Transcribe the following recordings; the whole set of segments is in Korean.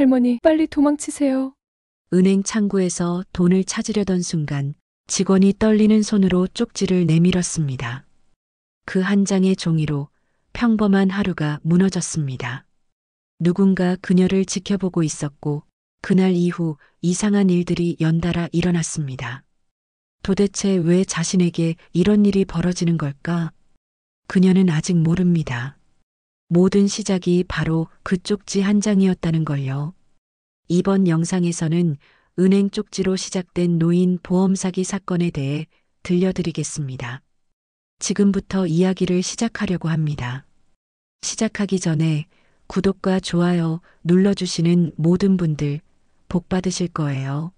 할머니, 빨리 도망치세요. 은행 창구에서 돈을 찾으려던 순간 직원이 떨리는 손으로 쪽지를 내밀었습니다. 그 한 장의 종이로 평범한 하루가 무너졌습니다. 누군가 그녀를 지켜보고 있었고 그날 이후 이상한 일들이 연달아 일어났습니다. 도대체 왜 자신에게 이런 일이 벌어지는 걸까? 그녀는 아직 모릅니다. 모든 시작이 바로 그 쪽지 한 장이었다는 걸요. 이번 영상에서는 은행 쪽지로 시작된 노인 보험 사기 사건에 대해 들려드리겠습니다. 지금부터 이야기를 시작하려고 합니다. 시작하기 전에 구독과 좋아요 눌러주시는 모든 분들 복 받으실 거예요.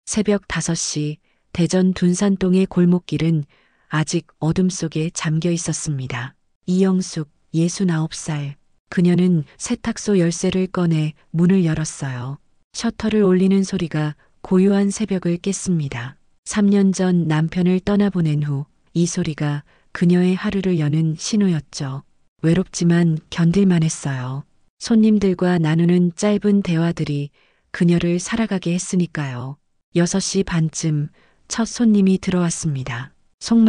새벽 5시 대전 둔산동의 골목길은 아직 어둠 속에 잠겨 있었습니다. 이영숙 69살. 그녀는 세탁소 열쇠를 꺼내 문을 열었어요. 셔터를 올리는 소리가 고요한 새벽을 깼습니다. 3년 전 남편을 떠나보낸 후 이 소리가 그녀의 하루를 여는 신호였죠. 외롭지만 견딜만 했어요. 손님들과 나누는 짧은 대화들이 그녀를 살아가게 했으니까요. 6시 반쯤 첫 손님이 들어왔습니다.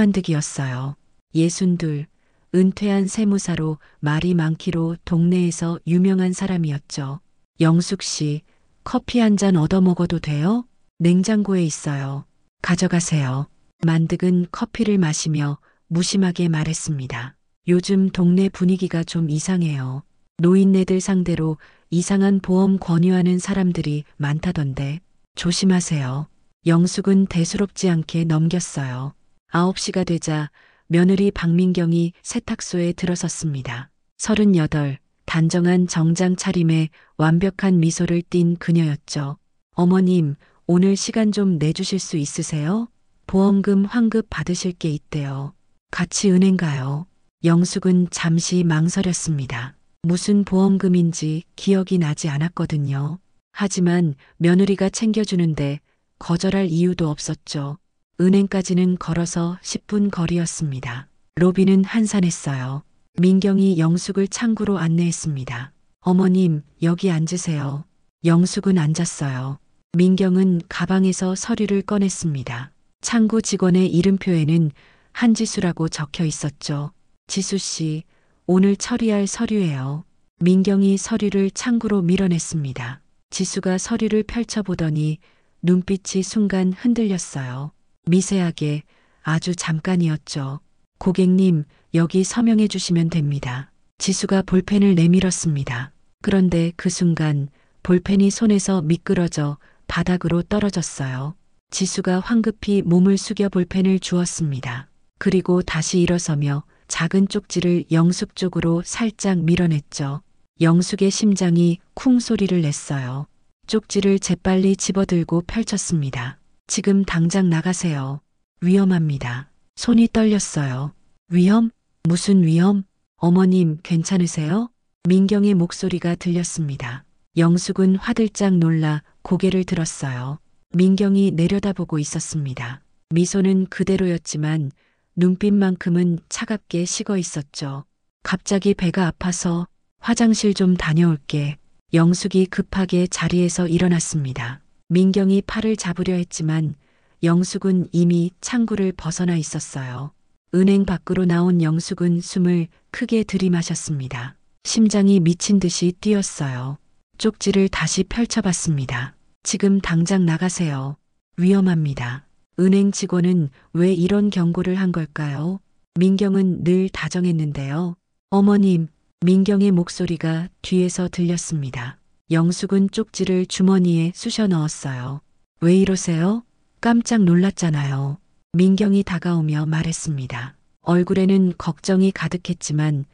송만득이었어요. 62, 은퇴한 세무사로 말이 많기로 동네에서 유명한 사람이었죠. 영숙 씨, 커피 한 잔 얻어 먹어도 돼요? 냉장고에 있어요. 가져가세요. 만득은 커피를 마시며 무심하게 말했습니다. 요즘 동네 분위기가 좀 이상해요. 노인네들 상대로 이상한 보험 권유하는 사람들이 많다던데 조심하세요. 영숙은 대수롭지 않게 넘겼어요. 9시가 되자 며느리 박민경이 세탁소에 들어섰습니다. 38, 단정한 정장 차림에 완벽한 미소를 띤 그녀였죠. 어머님, 오늘 시간 좀 내주실 수 있으세요? 보험금 환급 받으실 게 있대요. 같이 은행 가요. 영숙은 잠시 망설였습니다. 무슨 보험금인지 기억이 나지 않았거든요. 하지만 며느리가 챙겨주는데 거절할 이유도 없었죠. 은행까지는 걸어서 10분 거리였습니다. 로비는 한산했어요. 민경이 영숙을 창구로 안내했습니다. 어머님, 여기 앉으세요. 영숙은 앉았어요. 민경은 가방에서 서류를 꺼냈습니다. 창구 직원의 이름표에는 한지수라고 적혀 있었죠. 지수 씨, 오늘 처리할 서류예요. 민경이 서류를 창구로 밀어냈습니다. 지수가 서류를 펼쳐보더니 눈빛이 순간 흔들렸어요. 미세하게, 아주 잠깐이었죠. 고객님, 여기 서명해 주시면 됩니다. 지수가 볼펜을 내밀었습니다. 그런데 그 순간 볼펜이 손에서 미끄러져 바닥으로 떨어졌어요. 지수가 황급히 몸을 숙여 볼펜을 주었습니다. 그리고 다시 일어서며 작은 쪽지를 영숙 쪽으로 살짝 밀어냈죠. 영숙의 심장이 쿵 소리를 냈어요. 쪽지를 재빨리 집어들고 펼쳤습니다. 지금 당장 나가세요. 위험합니다. 손이 떨렸어요. 위험? 무슨 위험? 어머님, 괜찮으세요? 민경의 목소리가 들렸습니다. 영숙은 화들짝 놀라 고개를 들었어요. 민경이 내려다보고 있었습니다. 미소는 그대로였지만 눈빛만큼은 차갑게 식어 있었죠. 갑자기 배가 아파서 화장실 좀 다녀올게. 영숙이 급하게 자리에서 일어났습니다. 민경이 팔을 잡으려 했지만 영숙은 이미 창구를 벗어나 있었어요. 은행 밖으로 나온 영숙은 숨을 크게 들이마셨습니다. 심장이 미친 듯이 뛰었어요. 쪽지를 다시 펼쳐봤습니다. 지금 당장 나가세요. 위험합니다. 은행 직원은 왜 이런 경고를 한 걸까요? 민경은 늘 다정했는데요. 어머님, 민경의 목소리가 뒤에서 들렸습니다. 영숙은 쪽지를 주머니에 쑤셔 넣었어요. 왜 이러세요? 깜짝 놀랐잖아요. 민경이 다가오며 말했습니다. 얼굴에는 걱정이 가득했지만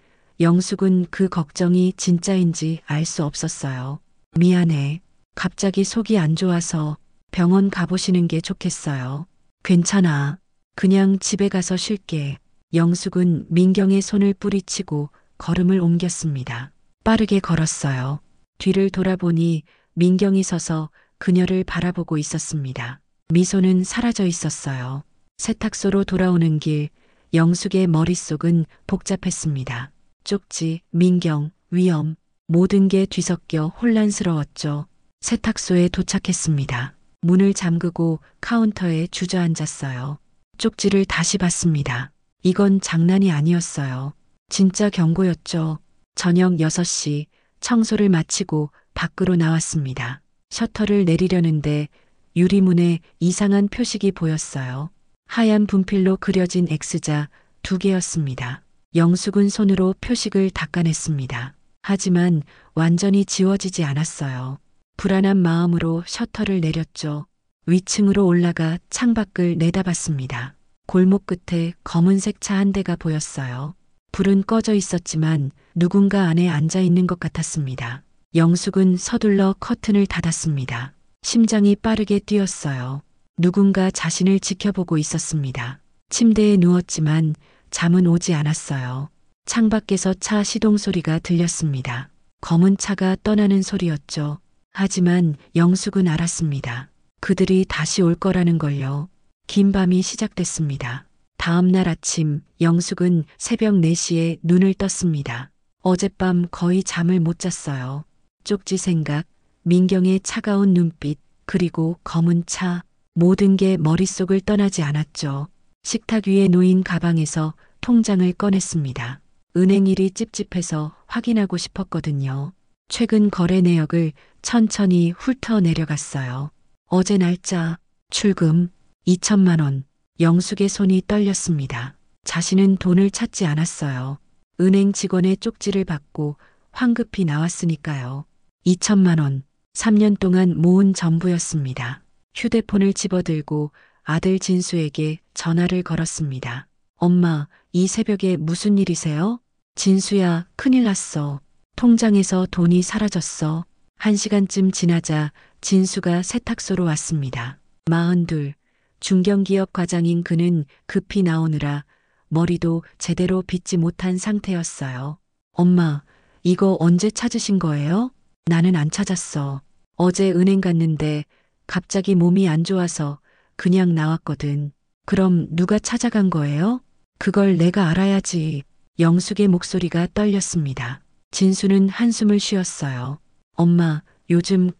영숙은 그 걱정이 진짜인지 알 수 없었어요. 미안해. 갑자기 속이 안 좋아서 병원 가보시는 게 좋겠어요. 괜찮아. 그냥 집에 가서 쉴게. 영숙은 민경의 손을 뿌리치고 걸음을 옮겼습니다. 빠르게 걸었어요. 뒤를 돌아보니 민경이 서서 그녀를 바라보고 있었습니다. 미소는 사라져 있었어요. 세탁소로 돌아오는 길, 영숙의 머릿속은 복잡했습니다. 쪽지, 민경, 위험, 모든 게 뒤섞여 혼란스러웠죠. 세탁소에 도착했습니다. 문을 잠그고 카운터에 주저앉았어요. 쪽지를 다시 봤습니다. 이건 장난이 아니었어요. 진짜 경고였죠. 저녁 6시 청소를 마치고 밖으로 나왔습니다. 셔터를 내리려는데 유리문에 이상한 표식이 보였어요. 하얀 분필로 그려진 X자 2개였습니다. 영숙은 손으로 표식을 닦아냈습니다. 하지만 완전히 지워지지 않았어요. 불안한 마음으로 셔터를 내렸죠. 위층으로 올라가 창밖을 내다봤습니다. 골목 끝에 검은색 차 한 대가 보였어요. 불은 꺼져 있었지만 누군가 안에 앉아 있는 것 같았습니다. 영숙은 서둘러 커튼을 닫았습니다. 심장이 빠르게 뛰었어요. 누군가 자신을 지켜보고 있었습니다. 침대에 누웠지만 잠은 오지 않았어요. 창밖에서 차 시동 소리가 들렸습니다. 검은 차가 떠나는 소리였죠. 하지만 영숙은 알았습니다. 그들이 다시 올 거라는 걸요. 긴 밤이 시작됐습니다. 다음 날 아침 영숙은 새벽 4시에 눈을 떴습니다. 어젯밤 거의 잠을 못 잤어요. 쪽지 생각, 민경의 차가운 눈빛, 그리고 검은 차, 모든 게 머릿속을 떠나지 않았죠. 식탁 위에 놓인 가방에서 통장을 꺼냈습니다. 은행 일이 찝찝해서 확인하고 싶었거든요. 최근 거래 내역을 천천히 훑어 내려갔어요. 어제 날짜, 출금, 2천만 원. 영숙의 손이 떨렸습니다. 자신은 돈을 찾지 않았어요. 은행 직원의 쪽지를 받고 황급히 나왔으니까요. 2천만 원. 3년 동안 모은 전부였습니다. 휴대폰을 집어들고 아들 진수에게 전화를 걸었습니다. 엄마, 이 새벽에 무슨 일이세요? 진수야, 큰일 났어. 통장에서 돈이 사라졌어. 1시간쯤 지나자 진수가 세탁소로 왔습니다. 42, 중견기업 과장인 그는 급히 나오느라 머리도 제대로 빗지 못한 상태였어요. 엄마, 이거 언제 찾으신 거예요? 나는 안 찾았어. 어제 은행 갔는데 갑자기 몸이 안 좋아서 그냥 나왔거든. 그럼 누가 찾아간 거예요? 그걸 내가 알아야지. 영숙의 목소리가 떨렸습니다. 진수는 한숨을 쉬었어요. 엄마, 요즘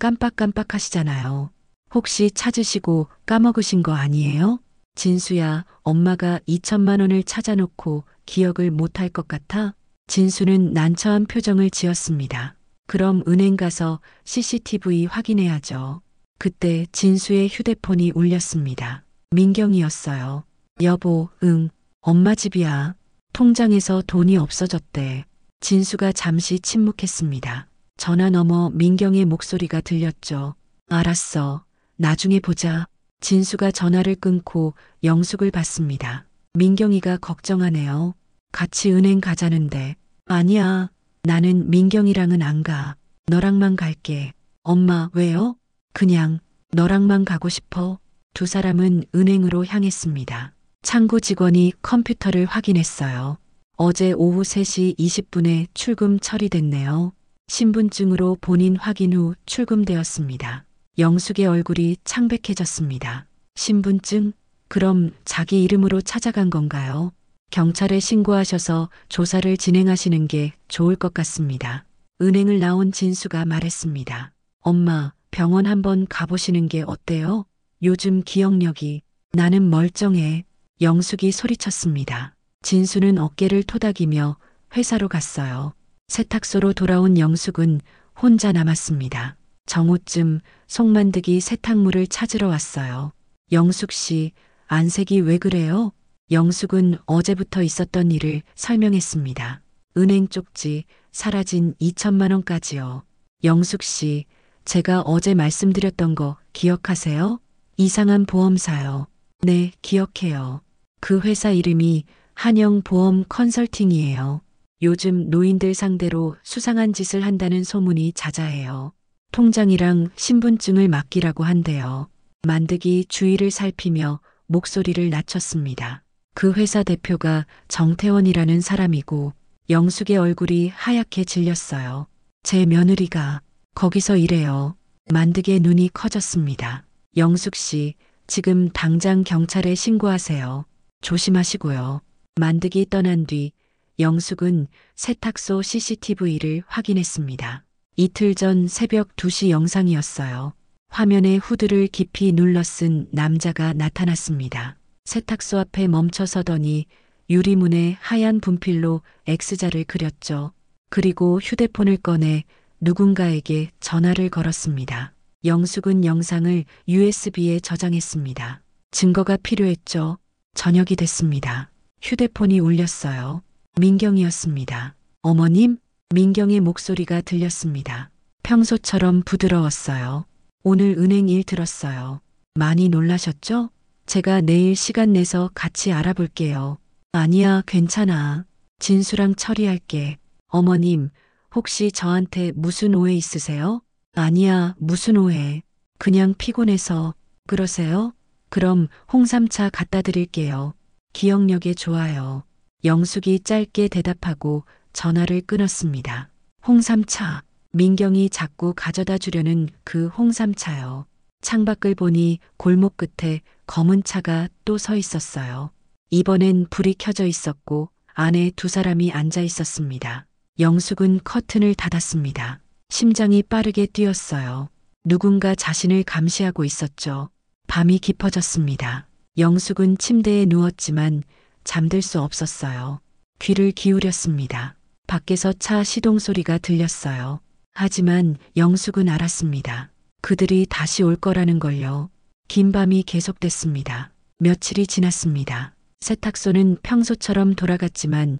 깜빡깜빡하시잖아요. 혹시 찾으시고 까먹으신 거 아니에요? 진수야, 엄마가 2천만 원을 찾아놓고 기억을 못할 것 같아? 진수는 난처한 표정을 지었습니다. 그럼 은행 가서 CCTV 확인해야죠. 그때 진수의 휴대폰이 울렸습니다. 민경이었어요. 여보, 응, 엄마 집이야. 통장에서 돈이 없어졌대. 진수가 잠시 침묵했습니다. 전화 너머 민경의 목소리가 들렸죠. 알았어. 나중에 보자. 진수가 전화를 끊고 영숙을 봤습니다. 민경이가 걱정하네요. 같이 은행 가자는데. 아니야. 나는 민경이랑은 안 가. 너랑만 갈게. 엄마, 왜요? 그냥 너랑만 가고 싶어. 두 사람은 은행으로 향했습니다. 창구 직원이 컴퓨터를 확인했어요. 어제 오후 3시 20분에 출금 처리됐네요. 신분증으로 본인 확인 후 출금되었습니다. 영숙의 얼굴이 창백해졌습니다. 신분증? 그럼 자기 이름으로 찾아간 건가요? 경찰에 신고하셔서 조사를 진행하시는 게 좋을 것 같습니다. 은행을 나온 진수가 말했습니다. 엄마, 병원 한번 가보시는 게 어때요? 요즘 기억력이. 나는 멀쩡해. 영숙이 소리쳤습니다. 진수는 어깨를 토닥이며 회사로 갔어요. 세탁소로 돌아온 영숙은 혼자 남았습니다. 정오쯤 송만득이 세탁물을 찾으러 왔어요. 영숙 씨, 안색이 왜 그래요? 영숙은 어제부터 있었던 일을 설명했습니다. 은행 쪽지, 사라진 2천만 원까지요. 영숙 씨, 제가 어제 말씀드렸던 거 기억하세요? 이상한 보험사요. 네, 기억해요. 그 회사 이름이 한영보험 컨설팅이에요. 요즘 노인들 상대로 수상한 짓을 한다는 소문이 자자해요. 통장이랑 신분증을 맡기라고 한대요. 만득이 주위를 살피며 목소리를 낮췄습니다. 그 회사 대표가 정태원이라는 사람이고 영숙의 얼굴이 하얗게 질렸어요. 제 며느리가 거기서 일해요. 만득의 눈이 커졌습니다. 영숙 씨, 지금 당장 경찰에 신고하세요. 조심하시고요. 만득이 떠난 뒤 영숙은 세탁소 CCTV를 확인했습니다. 이틀 전 새벽 2시 영상이었어요. 화면에 후드를 깊이 눌러 쓴 남자가 나타났습니다. 세탁소 앞에 멈춰 서더니 유리문에 하얀 분필로 X자를 그렸죠. 그리고 휴대폰을 꺼내 누군가에게 전화를 걸었습니다. 영숙은 영상을 USB에 저장했습니다. 증거가 필요했죠. 저녁이 됐습니다. 휴대폰이 울렸어요. 민경이었습니다. 어머님? 민경의 목소리가 들렸습니다. 평소처럼 부드러웠어요. 오늘 은행 일 들었어요. 많이 놀라셨죠? 제가 내일 시간 내서 같이 알아볼게요. 아니야, 괜찮아. 진수랑 처리할게. 어머님, 혹시 저한테 무슨 오해 있으세요? 아니야, 무슨 오해. 그냥 피곤해서. 그러세요? 그럼 홍삼차 갖다 드릴게요. 기억력에 좋아요. 영숙이 짧게 대답하고 전화를 끊었습니다. 홍삼차. 민경이 자꾸 가져다 주려는 그 홍삼차요. 창밖을 보니 골목 끝에 검은 차가 또 서 있었어요. 이번엔 불이 켜져 있었고 안에 두 사람이 앉아 있었습니다. 영숙은 커튼을 닫았습니다. 심장이 빠르게 뛰었어요. 누군가 자신을 감시하고 있었죠. 밤이 깊어졌습니다. 영숙은 침대에 누웠지만 잠들 수 없었어요. 귀를 기울였습니다. 밖에서 차 시동 소리가 들렸어요. 하지만 영숙은 알았습니다. 그들이 다시 올 거라는 걸요. 긴 밤이 계속됐습니다. 며칠이 지났습니다. 세탁소는 평소처럼 돌아갔지만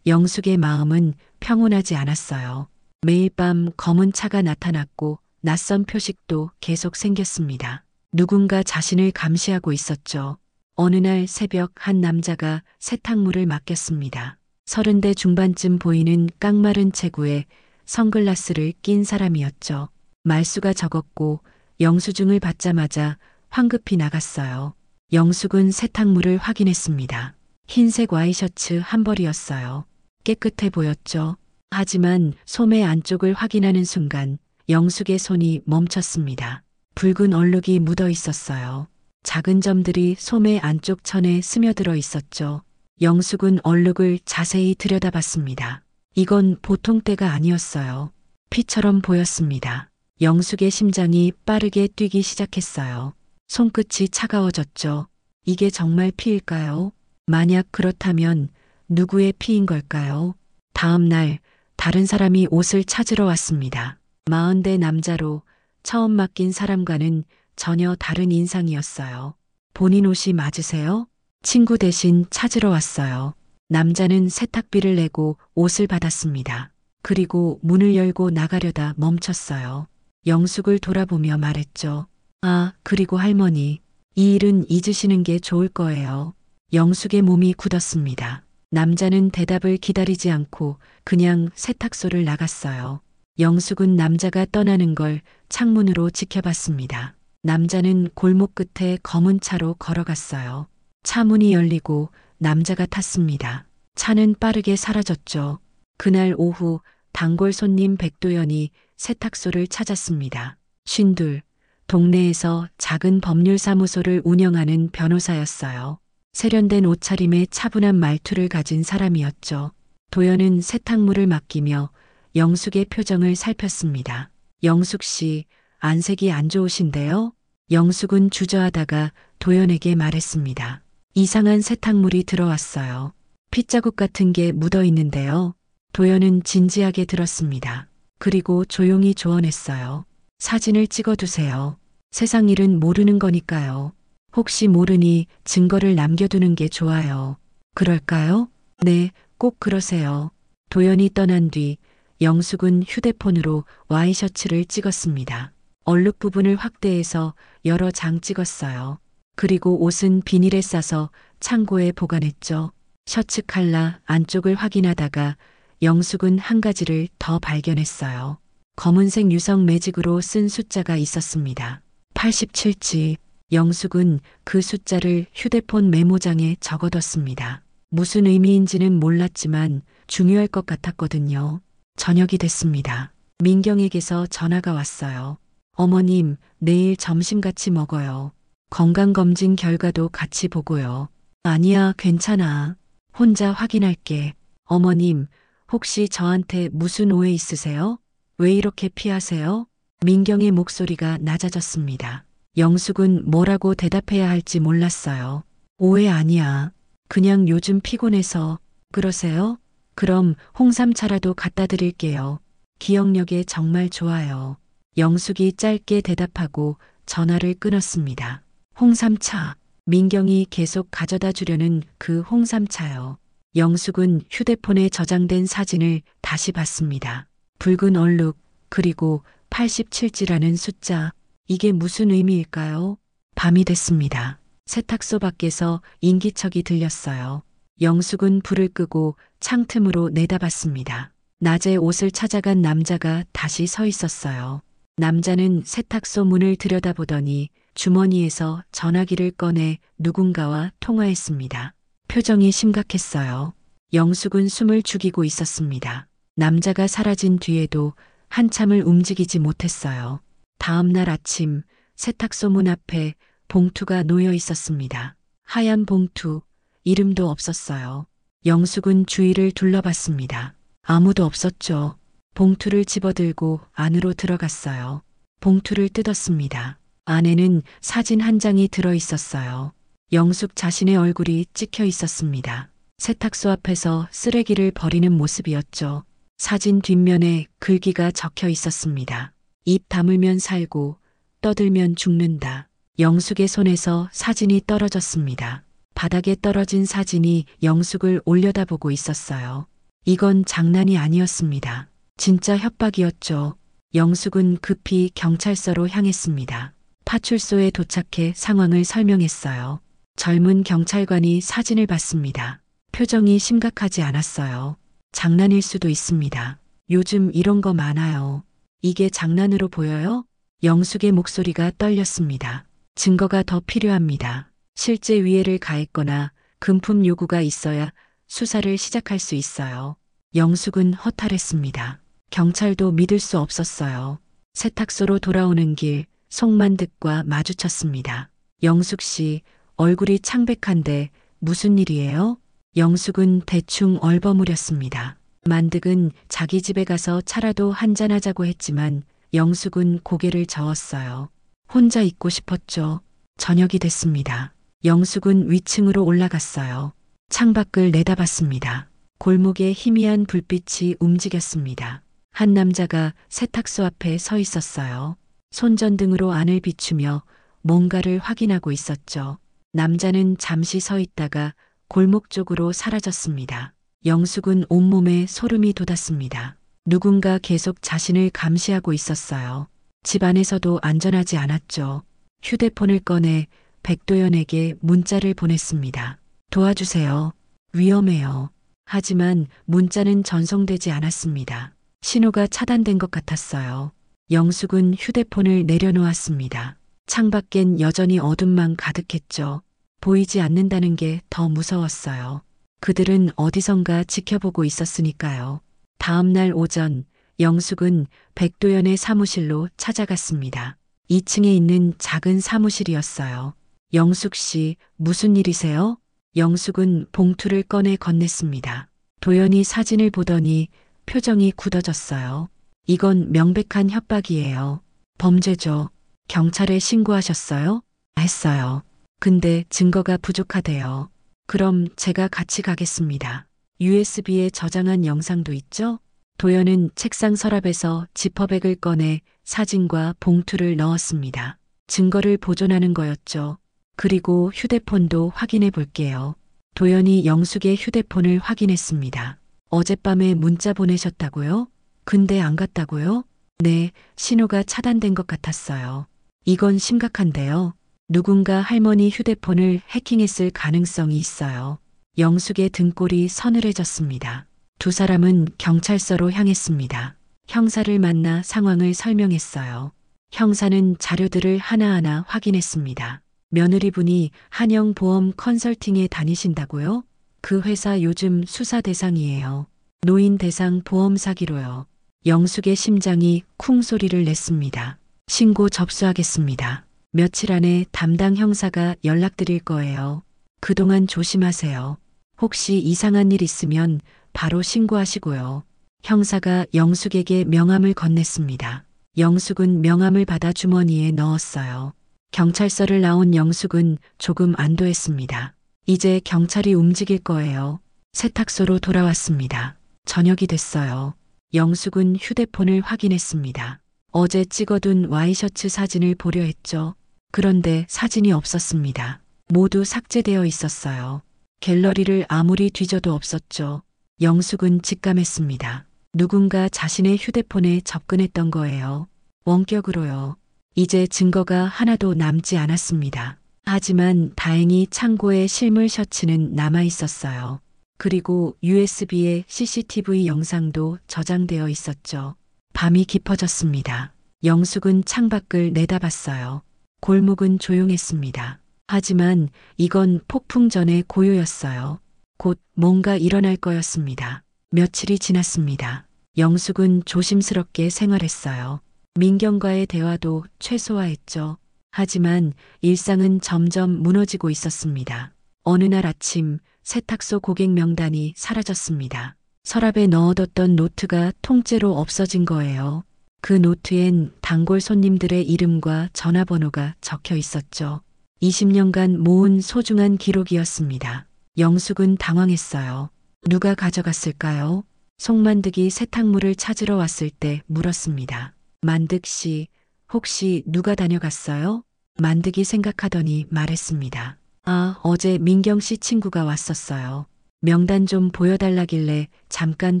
영숙의 마음은 평온하지 않았어요. 매일 밤 검은 차가 나타났고 낯선 표식도 계속 생겼습니다. 누군가 자신을 감시하고 있었죠. 어느 날 새벽 한 남자가 세탁물을 맡겼습니다. 30대 중반쯤 보이는 깡마른 체구에 선글라스를 낀 사람이었죠. 말수가 적었고 영수증을 받자마자 황급히 나갔어요. 영숙은 세탁물을 확인했습니다. 흰색 와이셔츠 한 벌이었어요. 깨끗해 보였죠. 하지만 소매 안쪽을 확인하는 순간 영숙의 손이 멈췄습니다. 붉은 얼룩이 묻어 있었어요. 작은 점들이 소매 안쪽 천에 스며들어 있었죠. 영숙은 얼룩을 자세히 들여다봤습니다. 이건 보통 때가 아니었어요. 피처럼 보였습니다. 영숙의 심장이 빠르게 뛰기 시작했어요. 손끝이 차가워졌죠. 이게 정말 피일까요? 만약 그렇다면 누구의 피인 걸까요? 다음 날 다른 사람이 옷을 찾으러 왔습니다. 40대 남자로 처음 맡긴 사람과는 전혀 다른 인상이었어요. 본인 옷이 맞으세요? 친구 대신 찾으러 왔어요. 남자는 세탁비를 내고 옷을 받았습니다. 그리고 문을 열고 나가려다 멈췄어요. 영숙을 돌아보며 말했죠. 아, 그리고 할머니. 이 일은 잊으시는 게 좋을 거예요. 영숙의 몸이 굳었습니다. 남자는 대답을 기다리지 않고 그냥 세탁소를 나갔어요. 영숙은 남자가 떠나는 걸 창문으로 지켜봤습니다. 남자는 골목 끝에 검은 차로 걸어갔어요. 차 문이 열리고 남자가 탔습니다. 차는 빠르게 사라졌죠. 그날 오후 단골 손님 백도연이 세탁소를 찾았습니다. 52, 동네에서 작은 법률사무소를 운영하는 변호사였어요. 세련된 옷차림에 차분한 말투를 가진 사람이었죠. 도연은 세탁물을 맡기며 영숙의 표정을 살폈습니다. 영숙 씨, 안색이 안 좋으신데요? 영숙은 주저하다가 도연에게 말했습니다. 이상한 세탁물이 들어왔어요. 핏자국 같은 게 묻어 있는데요. 도연은 진지하게 들었습니다. 그리고 조용히 조언했어요. 사진을 찍어두세요. 세상 일은 모르는 거니까요. 혹시 모르니 증거를 남겨두는 게 좋아요. 그럴까요? 네, 꼭 그러세요. 도연이 떠난 뒤 영숙은 휴대폰으로 와이셔츠를 찍었습니다. 얼룩 부분을 확대해서 여러 장 찍었어요. 그리고 옷은 비닐에 싸서 창고에 보관했죠. 셔츠 칼라 안쪽을 확인하다가 영숙은 한 가지를 더 발견했어요. 검은색 유성 매직으로 쓴 숫자가 있었습니다. 87지. 영숙은 그 숫자를 휴대폰 메모장에 적어뒀습니다. 무슨 의미인지는 몰랐지만 중요할 것 같았거든요. 저녁이 됐습니다. 민경에게서 전화가 왔어요. 어머님, 내일 점심 같이 먹어요. 건강검진 결과도 같이 보고요. 아니야, 괜찮아. 혼자 확인할게. 어머님, 혹시 저한테 무슨 오해 있으세요? 왜 이렇게 피하세요? 민경의 목소리가 낮아졌습니다. 영숙은 뭐라고 대답해야 할지 몰랐어요. 오해 아니야. 그냥 요즘 피곤해서. 그러세요? 그럼 홍삼차라도 갖다 드릴게요. 기억력에 정말 좋아요. 영숙이 짧게 대답하고 전화를 끊었습니다. 홍삼차. 민경이 계속 가져다 주려는 그 홍삼차요. 영숙은 휴대폰에 저장된 사진을 다시 봤습니다. 붉은 얼룩, 그리고 87지라는 숫자. 이게 무슨 의미일까요? 밤이 됐습니다. 세탁소 밖에서 인기척이 들렸어요. 영숙은 불을 끄고 창틈으로 내다봤습니다. 낮에 옷을 찾아간 남자가 다시 서 있었어요. 남자는 세탁소 문을 들여다보더니 주머니에서 전화기를 꺼내 누군가와 통화했습니다. 표정이 심각했어요. 영숙은 숨을 죽이고 있었습니다. 남자가 사라진 뒤에도 한참을 움직이지 못했어요. 다음 날 아침 세탁소 문 앞에 봉투가 놓여 있었습니다. 하얀 봉투, 이름도 없었어요. 영숙은 주위를 둘러봤습니다. 아무도 없었죠. 봉투를 집어들고 안으로 들어갔어요. 봉투를 뜯었습니다. 안에는 사진 한 장이 들어 있었어요. 영숙 자신의 얼굴이 찍혀 있었습니다. 세탁소 앞에서 쓰레기를 버리는 모습이었죠. 사진 뒷면에 글귀가 적혀 있었습니다. 입 다물면 살고 떠들면 죽는다. 영숙의 손에서 사진이 떨어졌습니다. 바닥에 떨어진 사진이 영숙을 올려다보고 있었어요. 이건 장난이 아니었습니다. 진짜 협박이었죠. 영숙은 급히 경찰서로 향했습니다. 파출소에 도착해 상황을 설명했어요. 젊은 경찰관이 사진을 봤습니다. 표정이 심각하지 않았어요. 장난일 수도 있습니다. 요즘 이런 거 많아요. 이게 장난으로 보여요? 영숙의 목소리가 떨렸습니다. 증거가 더 필요합니다. 실제 위해를 가했거나 금품 요구가 있어야 수사를 시작할 수 있어요. 영숙은 허탈했습니다. 경찰도 믿을 수 없었어요. 세탁소로 돌아오는 길 송만득과 마주쳤습니다. 영숙 씨, 얼굴이 창백한데 무슨 일이에요? 영숙은 대충 얼버무렸습니다. 만득은 자기 집에 가서 차라도 한잔하자고 했지만 영숙은 고개를 저었어요. 혼자 있고 싶었죠. 저녁이 됐습니다. 영숙은 위층으로 올라갔어요. 창밖을 내다봤습니다. 골목에 희미한 불빛이 움직였습니다. 한 남자가 세탁소 앞에 서 있었어요. 손전등으로 안을 비추며 뭔가를 확인하고 있었죠. 남자는 잠시 서 있다가 골목 쪽으로 사라졌습니다. 영숙은 온몸에 소름이 돋았습니다. 누군가 계속 자신을 감시하고 있었어요. 집 안에서도 안전하지 않았죠. 휴대폰을 꺼내 백도연에게 문자를 보냈습니다. 도와주세요. 위험해요. 하지만 문자는 전송되지 않았습니다. 신호가 차단된 것 같았어요. 영숙은 휴대폰을 내려놓았습니다. 창밖엔 여전히 어둠만 가득했죠. 보이지 않는다는 게 더 무서웠어요. 그들은 어디선가 지켜보고 있었으니까요. 다음 날 오전, 영숙은 백도연의 사무실로 찾아갔습니다. 2층에 있는 작은 사무실이었어요. 영숙 씨, 무슨 일이세요? 영숙은 봉투를 꺼내 건넸습니다. 도연이 사진을 보더니 표정이 굳어졌어요. 이건 명백한 협박이에요. 범죄죠. 경찰에 신고하셨어요? 했어요. 근데 증거가 부족하대요. 그럼 제가 같이 가겠습니다. USB에 저장한 영상도 있죠? 도연은 책상 서랍에서 지퍼백을 꺼내 사진과 봉투를 넣었습니다. 증거를 보존하는 거였죠. 그리고 휴대폰도 확인해 볼게요. 도연이 영숙의 휴대폰을 확인했습니다. 어젯밤에 문자 보내셨다고요? 근데 안 갔다고요? 네, 신호가 차단된 것 같았어요. 이건 심각한데요. 누군가 할머니 휴대폰을 해킹했을 가능성이 있어요. 영숙의 등골이 서늘해졌습니다. 두 사람은 경찰서로 향했습니다. 형사를 만나 상황을 설명했어요. 형사는 자료들을 하나하나 확인했습니다. 며느리분이 한영보험 컨설팅에 다니신다고요? 그 회사 요즘 수사 대상이에요. 노인 대상 보험 사기로요. 영숙의 심장이 쿵 소리를 냈습니다. 신고 접수하겠습니다. 며칠 안에 담당 형사가 연락드릴 거예요. 그동안 조심하세요. 혹시 이상한 일 있으면 바로 신고하시고요. 형사가 영숙에게 명함을 건넸습니다. 영숙은 명함을 받아 주머니에 넣었어요. 경찰서를 나온 영숙은 조금 안도했습니다. 이제 경찰이 움직일 거예요. 세탁소로 돌아왔습니다. 저녁이 됐어요. 영숙은 휴대폰을 확인했습니다. 어제 찍어둔 와이셔츠 사진을 보려 했죠. 그런데 사진이 없었습니다. 모두 삭제되어 있었어요. 갤러리를 아무리 뒤져도 없었죠. 영숙은 직감했습니다. 누군가 자신의 휴대폰에 접근했던 거예요. 원격으로요. 이제 증거가 하나도 남지 않았습니다. 하지만 다행히 창고에 실물 셔츠는 남아 있었어요. 그리고 USB에 CCTV 영상도 저장되어 있었죠. 밤이 깊어졌습니다. 영숙은 창밖을 내다봤어요. 골목은 조용했습니다. 하지만 이건 폭풍 전의 고요였어요. 곧 뭔가 일어날 거였습니다. 며칠이 지났습니다. 영숙은 조심스럽게 생활했어요. 민경과의 대화도 최소화했죠. 하지만 일상은 점점 무너지고 있었습니다. 어느 날 아침 세탁소 고객 명단이 사라졌습니다. 서랍에 넣어뒀던 노트가 통째로 없어진 거예요. 그 노트엔 단골 손님들의 이름과 전화번호가 적혀 있었죠. 20년간 모은 소중한 기록이었습니다. 영숙은 당황했어요. 누가 가져갔을까요? 송만득이 세탁물을 찾으러 왔을 때 물었습니다. 만득 씨, 혹시 누가 다녀갔어요? 만득이 생각하더니 말했습니다. 아, 어제 민경 씨 친구가 왔었어요. 명단 좀 보여달라길래 잠깐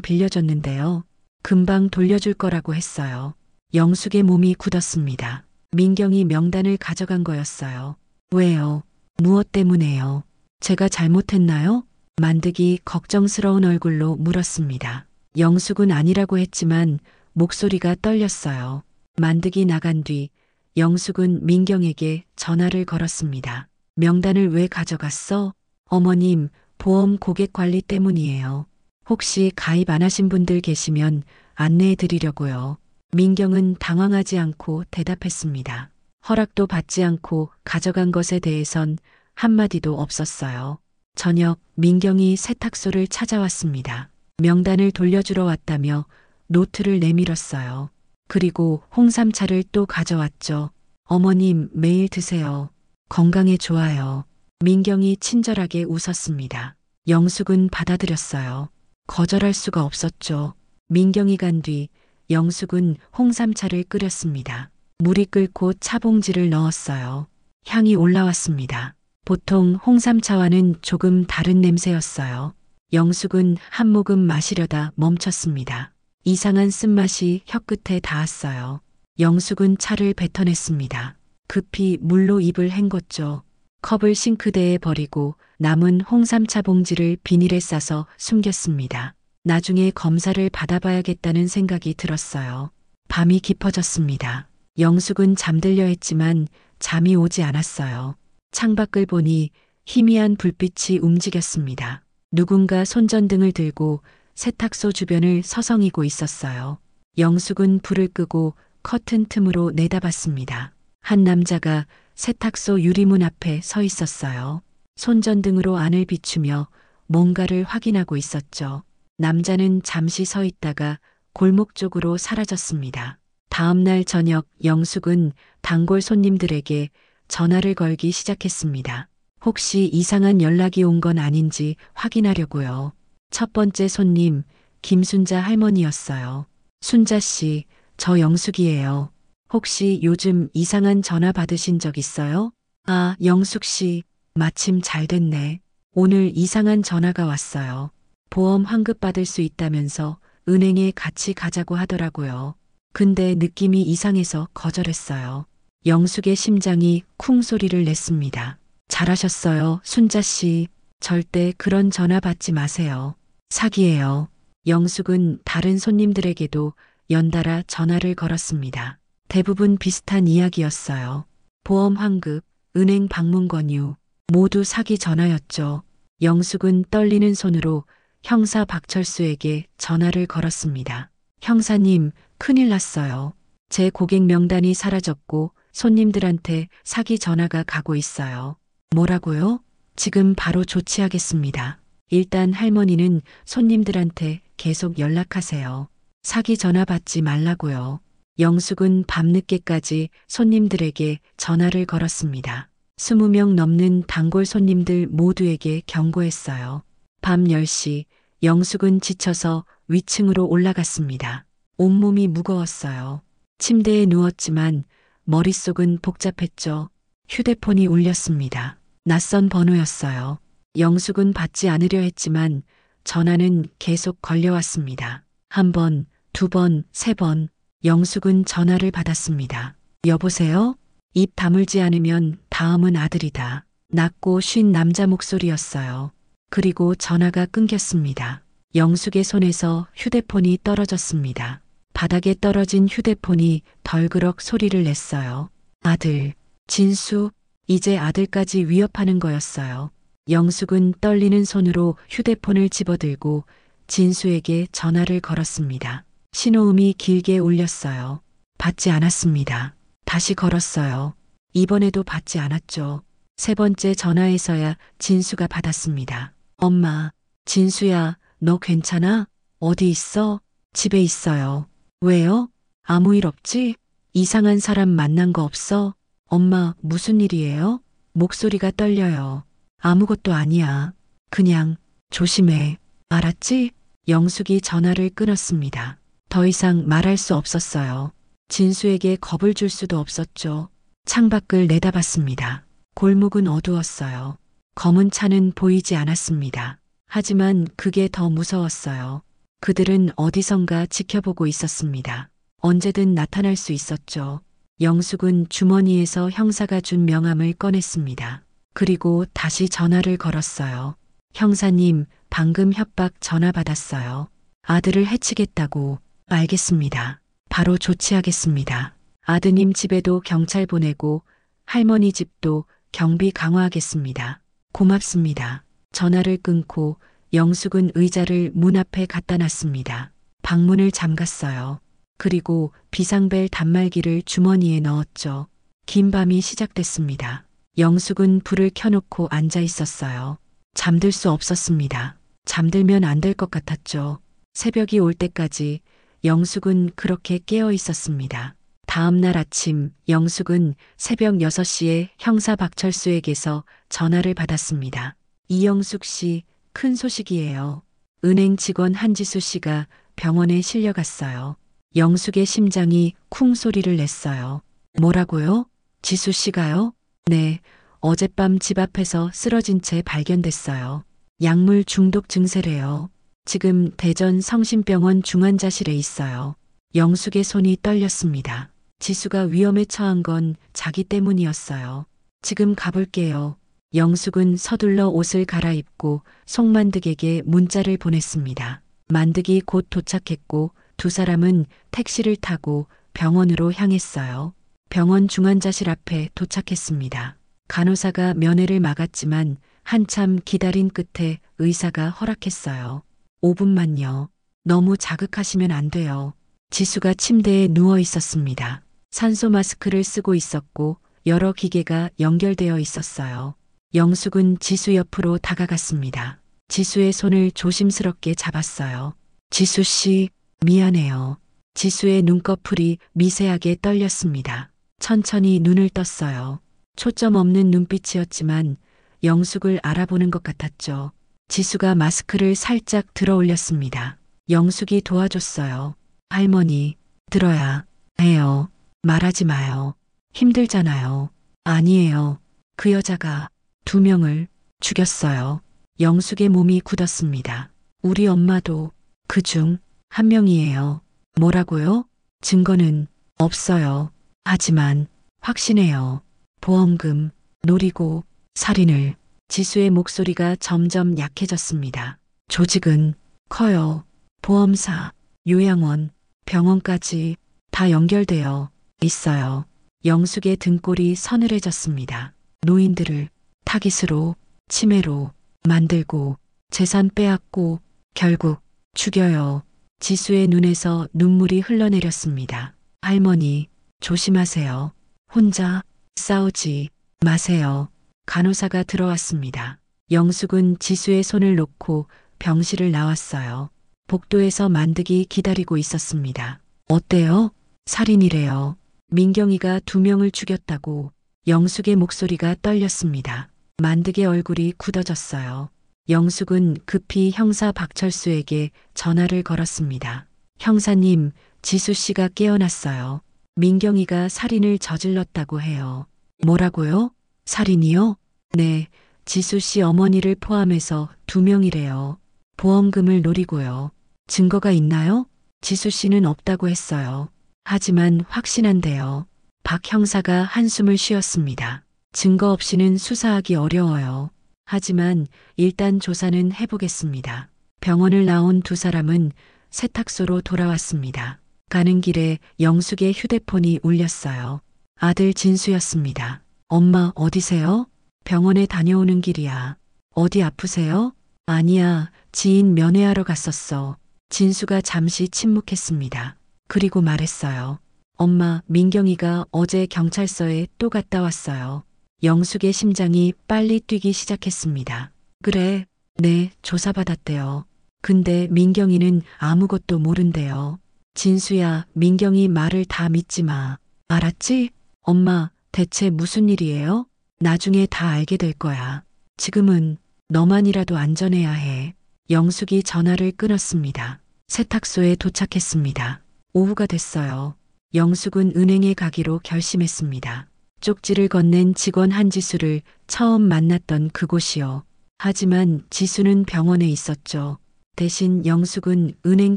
빌려줬는데요. 금방 돌려줄 거라고 했어요. 영숙의 몸이 굳었습니다. 민경이 명단을 가져간 거였어요. 왜요? 무엇 때문에요? 제가 잘못했나요? 만득이 걱정스러운 얼굴로 물었습니다. 영숙은 아니라고 했지만 목소리가 떨렸어요. 만득이 나간 뒤 영숙은 민경에게 전화를 걸었습니다. 명단을 왜 가져갔어? 어머님, 보험 고객 관리 때문이에요. 혹시 가입 안 하신 분들 계시면 안내해 드리려고요. 민경은 당황하지 않고 대답했습니다. 허락도 받지 않고 가져간 것에 대해선 한마디도 없었어요. 저녁 민경이 세탁소를 찾아왔습니다. 명단을 돌려주러 왔다며 노트를 내밀었어요. 그리고 홍삼차를 또 가져왔죠. 어머님 매일 드세요. 건강에 좋아요. 민경이 친절하게 웃었습니다. 영숙은 받아들였어요. 거절할 수가 없었죠. 민경이 간 뒤 영숙은 홍삼차를 끓였습니다. 물이 끓고 차봉지를 넣었어요. 향이 올라왔습니다. 보통 홍삼차와는 조금 다른 냄새였어요. 영숙은 한 모금 마시려다 멈췄습니다. 이상한 쓴맛이 혀끝에 닿았어요. 영숙은 차를 뱉어냈습니다. 급히 물로 입을 헹궜죠. 컵을 싱크대에 버리고 남은 홍삼차 봉지를 비닐에 싸서 숨겼습니다. 나중에 검사를 받아봐야겠다는 생각이 들었어요. 밤이 깊어졌습니다. 영숙은 잠들려 했지만 잠이 오지 않았어요. 창밖을 보니 희미한 불빛이 움직였습니다. 누군가 손전등을 들고 세탁소 주변을 서성이고 있었어요. 영숙은 불을 끄고 커튼 틈으로 내다봤습니다. 한 남자가 세탁소 유리문 앞에 서 있었어요. 손전등으로 안을 비추며 뭔가를 확인하고 있었죠. 남자는 잠시 서 있다가 골목 쪽으로 사라졌습니다. 다음 날 저녁 영숙은 단골 손님들에게 전화를 걸기 시작했습니다. 혹시 이상한 연락이 온 건 아닌지 확인하려고요. 첫 번째 손님 김순자 할머니였어요. 순자 씨, 저 영숙이에요. 혹시 요즘 이상한 전화 받으신 적 있어요? 아, 영숙 씨, 마침 잘 됐네. 오늘 이상한 전화가 왔어요. 보험 환급 받을 수 있다면서 은행에 같이 가자고 하더라고요. 근데 느낌이 이상해서 거절했어요. 영숙의 심장이 쿵 소리를 냈습니다. 잘하셨어요, 순자 씨. 절대 그런 전화 받지 마세요. 사기예요. 영숙은 다른 손님들에게도 연달아 전화를 걸었습니다. 대부분 비슷한 이야기였어요. 보험 환급, 은행 방문 권유, 모두 사기 전화였죠. 영숙은 떨리는 손으로 형사 박철수에게 전화를 걸었습니다. 형사님, 큰일 났어요. 제 고객 명단이 사라졌고 손님들한테 사기 전화가 가고 있어요. 뭐라고요? 지금 바로 조치하겠습니다. 일단 할머니는 손님들한테 계속 연락하세요. 사기 전화 받지 말라고요. 영숙은 밤늦게까지 손님들에게 전화를 걸었습니다. 20명 넘는 단골 손님들 모두에게 경고했어요. 밤 10시 영숙은 지쳐서 위층으로 올라갔습니다. 온몸이 무거웠어요. 침대에 누웠지만 머릿속은 복잡했죠. 휴대폰이 울렸습니다. 낯선 번호였어요. 영숙은 받지 않으려 했지만 전화는 계속 걸려왔습니다. 한 번, 두 번, 세 번. 영숙은 전화를 받았습니다. 여보세요? 입 다물지 않으면 다음은 아들이다. 낮고 쉰 남자 목소리였어요. 그리고 전화가 끊겼습니다. 영숙의 손에서 휴대폰이 떨어졌습니다. 바닥에 떨어진 휴대폰이 덜그럭 소리를 냈어요. 아들, 진수, 이제 아들까지 위협하는 거였어요. 영숙은 떨리는 손으로 휴대폰을 집어들고 진수에게 전화를 걸었습니다. 신호음이 길게 울렸어요. 받지 않았습니다. 다시 걸었어요. 이번에도 받지 않았죠. 세 번째 전화에서야 진수가 받았습니다. 엄마, 진수야, 너 괜찮아? 어디 있어? 집에 있어요. 왜요? 아무 일 없지? 이상한 사람 만난 거 없어? 엄마, 무슨 일이에요? 목소리가 떨려요. 아무것도 아니야. 그냥 조심해. 알았지? 영숙이 전화를 끊었습니다. 더 이상 말할 수 없었어요. 진수에게 겁을 줄 수도 없었죠. 창밖을 내다봤습니다. 골목은 어두웠어요. 검은 차는 보이지 않았습니다. 하지만 그게 더 무서웠어요. 그들은 어디선가 지켜보고 있었습니다. 언제든 나타날 수 있었죠. 영숙은 주머니에서 형사가 준 명함을 꺼냈습니다. 그리고 다시 전화를 걸었어요. 형사님, 방금 협박 전화 받았어요. 아들을 해치겠다고. 알겠습니다. 바로 조치하겠습니다. 아드님 집에도 경찰 보내고 할머니 집도 경비 강화하겠습니다. 고맙습니다. 전화를 끊고 영숙은 의자를 문 앞에 갖다 놨습니다. 방문을 잠갔어요. 그리고 비상벨 단말기를 주머니에 넣었죠. 긴 밤이 시작됐습니다. 영숙은 불을 켜놓고 앉아 있었어요. 잠들 수 없었습니다. 잠들면 안 될 것 같았죠. 새벽이 올 때까지 영숙은 그렇게 깨어 있었습니다. 다음 날 아침 영숙은 새벽 6시에 형사 박철수에게서 전화를 받았습니다. 이영숙 씨, 큰 소식이에요. 은행 직원 한지수 씨가 병원에 실려갔어요. 영숙의 심장이 쿵 소리를 냈어요. 뭐라고요? 지수 씨가요? 네, 어젯밤 집 앞에서 쓰러진 채 발견됐어요. 약물 중독 증세래요. 지금 대전 성심병원 중환자실에 있어요. 영숙의 손이 떨렸습니다. 지수가 위험에 처한 건 자기 때문이었어요. 지금 가볼게요. 영숙은 서둘러 옷을 갈아입고 송만득에게 문자를 보냈습니다. 만득이 곧 도착했고 두 사람은 택시를 타고 병원으로 향했어요. 병원 중환자실 앞에 도착했습니다. 간호사가 면회를 막았지만 한참 기다린 끝에 의사가 허락했어요. 5분만요. 너무 자극하시면 안 돼요. 지수가 침대에 누워 있었습니다. 산소 마스크를 쓰고 있었고 여러 기계가 연결되어 있었어요. 영숙은 지수 옆으로 다가갔습니다. 지수의 손을 조심스럽게 잡았어요. 지수 씨, 미안해요. 지수의 눈꺼풀이 미세하게 떨렸습니다. 천천히 눈을 떴어요. 초점 없는 눈빛이었지만 영숙을 알아보는 것 같았죠. 지수가 마스크를 살짝 들어 올렸습니다. 영숙이 도와줬어요. 할머니, 들어야 해요. 말하지 마요. 힘들잖아요. 아니에요. 그 여자가 2명을 죽였어요. 영숙의 몸이 굳었습니다. 우리 엄마도 그중 1명이에요. 뭐라고요? 증거는 없어요. 하지만 확신해요. 보험금 노리고 살인을. 지수의 목소리가 점점 약해졌습니다. 조직은 커요. 보험사, 요양원, 병원까지 다 연결되어 있어요. 영숙의 등골이 서늘해졌습니다. 노인들을 타깃으로, 치매로 만들고 재산 빼앗고 결국 죽여요. 지수의 눈에서 눈물이 흘러내렸습니다. 할머니, 조심하세요. 혼자 싸우지 마세요. 간호사가 들어왔습니다. 영숙은 지수의 손을 놓고 병실을 나왔어요. 복도에서 만득이 기다리고 있었습니다. 어때요? 살인이래요. 민경이가 2명을 죽였다고. 영숙의 목소리가 떨렸습니다. 만득의 얼굴이 굳어졌어요. 영숙은 급히 형사 박철수에게 전화를 걸었습니다. 형사님, 지수 씨가 깨어났어요. 민경이가 살인을 저질렀다고 해요. 뭐라고요? 살인이요? 네, 지수 씨 어머니를 포함해서 2명이래요. 보험금을 노리고요. 증거가 있나요? 지수 씨는 없다고 했어요. 하지만 확신한대요. 박 형사가 한숨을 쉬었습니다. 증거 없이는 수사하기 어려워요. 하지만 일단 조사는 해보겠습니다. 병원을 나온 2사람은 세탁소로 돌아왔습니다. 가는 길에 영숙의 휴대폰이 울렸어요. 아들 진수였습니다. 엄마 어디세요? 병원에 다녀오는 길이야. 어디 아프세요? 아니야, 지인 면회하러 갔었어. 진수가 잠시 침묵했습니다. 그리고 말했어요. 엄마, 민경이가 어제 경찰서에 또 갔다 왔어요. 영숙의 심장이 빨리 뛰기 시작했습니다. 그래, 네, 조사받았대요. 근데 민경이는 아무것도 모른대요. 진수야, 민경이 말을 다 믿지 마. 알았지? 엄마, 대체 무슨 일이에요? 나중에 다 알게 될 거야. 지금은 너만이라도 안전해야 해. 영숙이 전화를 끊었습니다. 세탁소에 도착했습니다. 오후가 됐어요. 영숙은 은행에 가기로 결심했습니다. 쪽지를 건넨 직원 한지수를 처음 만났던 그곳이요. 하지만 지수는 병원에 있었죠. 대신 영숙은 은행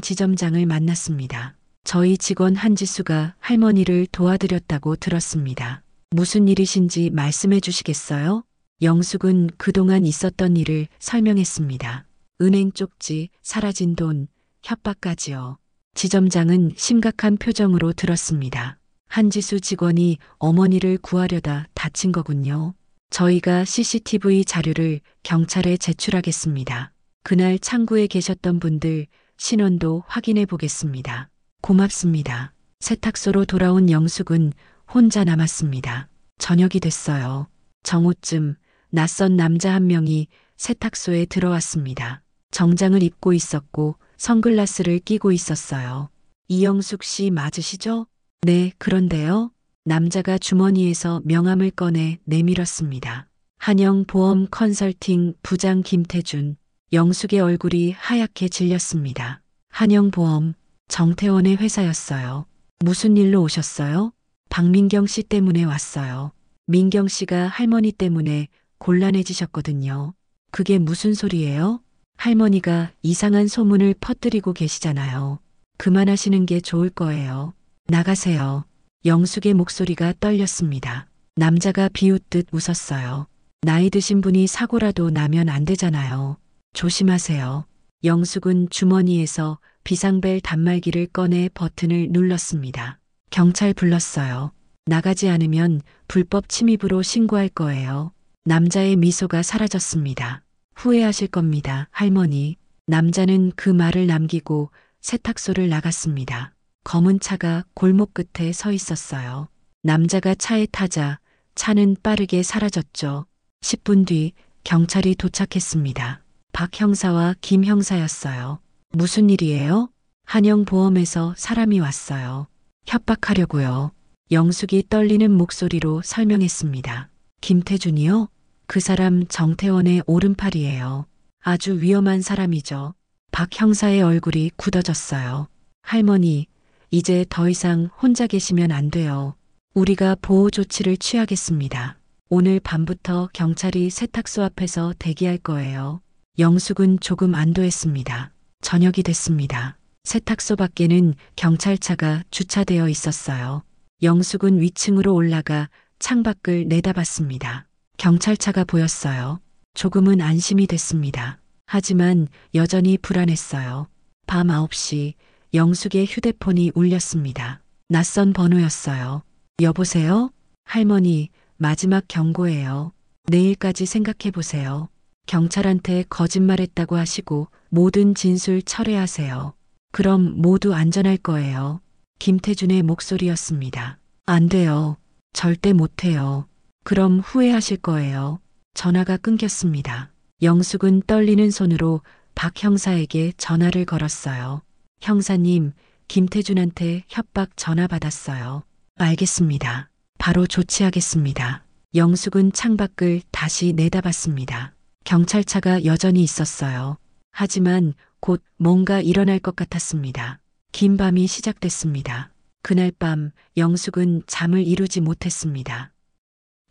지점장을 만났습니다. 저희 직원 한지수가 할머니를 도와드렸다고 들었습니다. 무슨 일이신지 말씀해 주시겠어요? 영숙은 그동안 있었던 일을 설명했습니다. 은행 쪽지, 사라진 돈, 협박까지요. 지점장은 심각한 표정으로 들었습니다. 한지수 직원이 어머니를 구하려다 다친 거군요. 저희가 CCTV 자료를 경찰에 제출하겠습니다. 그날 창구에 계셨던 분들 신원도 확인해 보겠습니다. 고맙습니다. 세탁소로 돌아온 영숙은 혼자 남았습니다. 저녁이 됐어요. 정오쯤 낯선 남자 한 명이 세탁소에 들어왔습니다. 정장을 입고 있었고 선글라스를 끼고 있었어요. 이영숙 씨 맞으시죠? 네, 그런데요. 남자가 주머니에서 명함을 꺼내 내밀었습니다. 한영보험 컨설팅 부장 김태준. 영숙의 얼굴이 하얗게 질렸습니다. 한영보험, 정태원의 회사였어요. 무슨 일로 오셨어요? 박민경 씨 때문에 왔어요. 민경 씨가 할머니 때문에 곤란해지셨거든요. 그게 무슨 소리예요? 할머니가 이상한 소문을 퍼뜨리고 계시잖아요. 그만하시는 게 좋을 거예요. 나가세요. 영숙의 목소리가 떨렸습니다. 남자가 비웃듯 웃었어요. 나이 드신 분이 사고라도 나면 안 되잖아요. 조심하세요. 영숙은 주머니에서 비상벨 단말기를 꺼내 버튼을 눌렀습니다. 경찰 불렀어요. 나가지 않으면 불법 침입으로 신고할 거예요. 남자의 미소가 사라졌습니다. 후회하실 겁니다, 할머니. 남자는 그 말을 남기고 세탁소를 나갔습니다. 검은 차가 골목 끝에 서 있었어요. 남자가 차에 타자 차는 빠르게 사라졌죠. 10분 뒤 경찰이 도착했습니다. 박 형사와 김 형사였어요. 무슨 일이에요? 한영보험에서 사람이 왔어요. 협박하려고요. 영숙이 떨리는 목소리로 설명했습니다. 김태준이요? 그 사람 정태원의 오른팔이에요. 아주 위험한 사람이죠. 박 형사의 얼굴이 굳어졌어요. 할머니, 이제 더 이상 혼자 계시면 안 돼요. 우리가 보호 조치를 취하겠습니다. 오늘 밤부터 경찰이 세탁소 앞에서 대기할 거예요. 영숙은 조금 안도했습니다. 저녁이 됐습니다. 세탁소 밖에는 경찰차가 주차되어 있었어요. 영숙은 위층으로 올라가 창밖을 내다봤습니다. 경찰차가 보였어요. 조금은 안심이 됐습니다. 하지만 여전히 불안했어요. 밤 9시 영숙의 휴대폰이 울렸습니다. 낯선 번호였어요. 여보세요? 할머니, 마지막 경고예요. 내일까지 생각해보세요. 경찰한테 거짓말했다고 하시고 모든 진술 철회하세요. 그럼 모두 안전할 거예요. 김태준의 목소리였습니다. 안 돼요. 절대 못해요. 그럼 후회하실 거예요. 전화가 끊겼습니다. 영숙은 떨리는 손으로 박 형사에게 전화를 걸었어요. 형사님, 김태준한테 협박 전화 받았어요. 알겠습니다. 바로 조치하겠습니다. 영숙은 창밖을 다시 내다봤습니다. 경찰차가 여전히 있었어요. 하지만 곧 뭔가 일어날 것 같았습니다. 긴 밤이 시작됐습니다. 그날 밤 영숙은 잠을 이루지 못했습니다.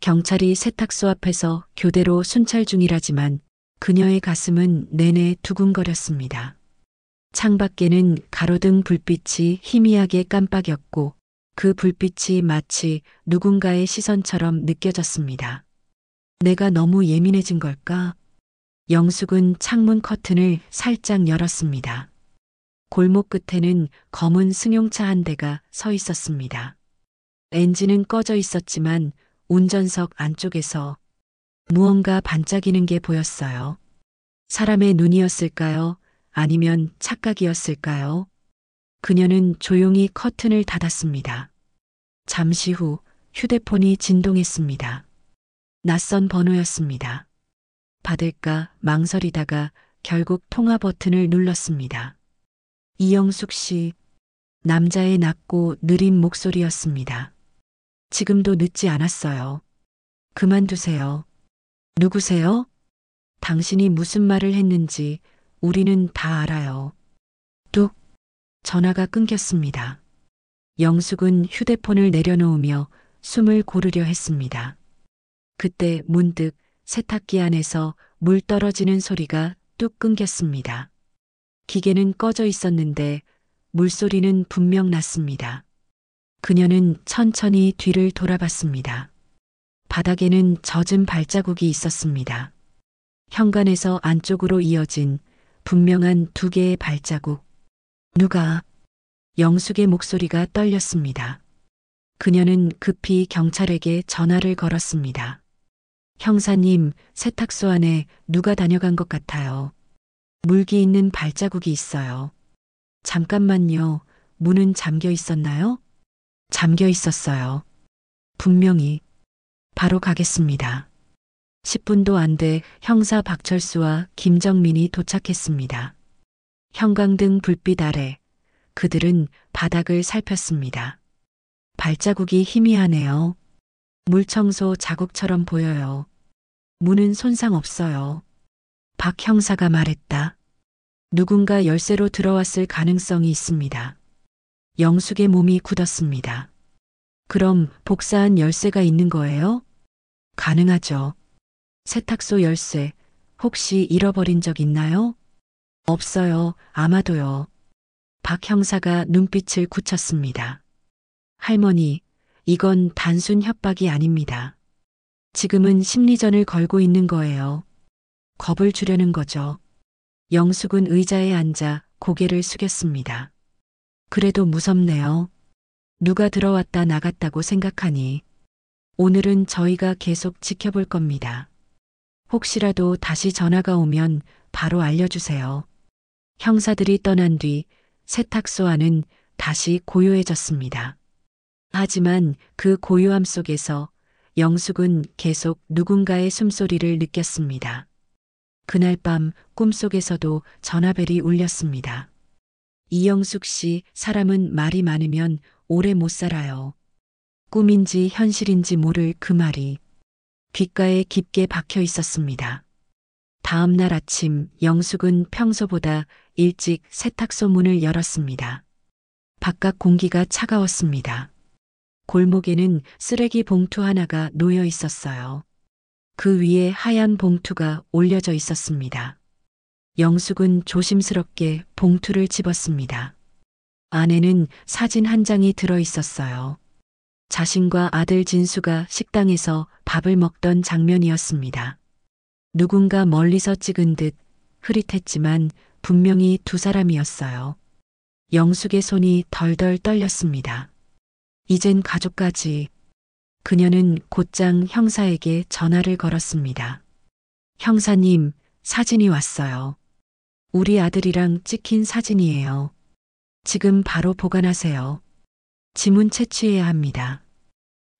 경찰이 세탁소 앞에서 교대로 순찰 중이라지만 그녀의 가슴은 내내 두근거렸습니다. 창밖에는 가로등 불빛이 희미하게 깜빡였고 그 불빛이 마치 누군가의 시선처럼 느껴졌습니다. 내가 너무 예민해진 걸까? 영숙은 창문 커튼을 살짝 열었습니다. 골목 끝에는 검은 승용차 한 대가 서 있었습니다. 엔진은 꺼져 있었지만 운전석 안쪽에서 무언가 반짝이는 게 보였어요. 사람의 눈이었을까요? 아니면 착각이었을까요? 그녀는 조용히 커튼을 닫았습니다. 잠시 후 휴대폰이 진동했습니다. 낯선 번호였습니다. 받을까 망설이다가 결국 통화 버튼을 눌렀습니다. 이영숙 씨, 남자의 낮고 느린 목소리였습니다. 지금도 늦지 않았어요. 그만두세요. 누구세요? 당신이 무슨 말을 했는지 우리는 다 알아요. 뚝. 전화가 끊겼습니다. 영숙은 휴대폰을 내려놓으며 숨을 고르려 했습니다. 그때 문득 세탁기 안에서 물 떨어지는 소리가 뚝 끊겼습니다. 기계는 꺼져 있었는데 물소리는 분명 났습니다. 그녀는 천천히 뒤를 돌아봤습니다. 바닥에는 젖은 발자국이 있었습니다. 현관에서 안쪽으로 이어진 분명한 두 개의 발자국. 누가? 영숙의 목소리가 떨렸습니다. 그녀는 급히 경찰에게 전화를 걸었습니다. 형사님, 세탁소 안에 누가 다녀간 것 같아요. 물기 있는 발자국이 있어요. 잠깐만요. 문은 잠겨 있었나요? 잠겨 있었어요. 분명히. 바로 가겠습니다. 10분도 안 돼 형사 박철수와 김정민이 도착했습니다. 형광등 불빛 아래 그들은 바닥을 살폈습니다. 발자국이 희미하네요. 물청소 자국처럼 보여요. 문은 손상 없어요. 박 형사가 말했다. 누군가 열쇠로 들어왔을 가능성이 있습니다. 영숙의 몸이 굳었습니다. 그럼 복사한 열쇠가 있는 거예요? 가능하죠. 세탁소 열쇠 혹시 잃어버린 적 있나요? 없어요. 아마도요. 박 형사가 눈빛을 굳혔습니다. 할머니, 이건 단순 협박이 아닙니다. 지금은 심리전을 걸고 있는 거예요. 겁을 주려는 거죠. 영숙은 의자에 앉아 고개를 숙였습니다. 그래도 무섭네요. 누가 들어왔다 나갔다고 생각하니. 오늘은 저희가 계속 지켜볼 겁니다. 혹시라도 다시 전화가 오면 바로 알려주세요. 형사들이 떠난 뒤 세탁소 안은 다시 고요해졌습니다. 하지만 그 고요함 속에서 영숙은 계속 누군가의 숨소리를 느꼈습니다. 그날 밤 꿈속에서도 전화벨이 울렸습니다. 이영숙 씨, 사람은 말이 많으면 오래 못 살아요. 꿈인지 현실인지 모를 그 말이 귓가에 깊게 박혀 있었습니다. 다음 날 아침 영숙은 평소보다 일찍 세탁소 문을 열었습니다. 바깥 공기가 차가웠습니다. 골목에는 쓰레기 봉투 하나가 놓여 있었어요. 그 위에 하얀 봉투가 올려져 있었습니다. 영숙은 조심스럽게 봉투를 집었습니다. 안에는 사진 한 장이 들어 있었어요. 자신과 아들 진수가 식당에서 밥을 먹던 장면이었습니다. 누군가 멀리서 찍은 듯 흐릿했지만 분명히 두 사람이었어요. 영숙의 손이 덜덜 떨렸습니다. 이젠 가족까지. 그녀는 곧장 형사에게 전화를 걸었습니다. 형사님, 사진이 왔어요. 우리 아들이랑 찍힌 사진이에요. 지금 바로 보관하세요. 지문 채취해야 합니다.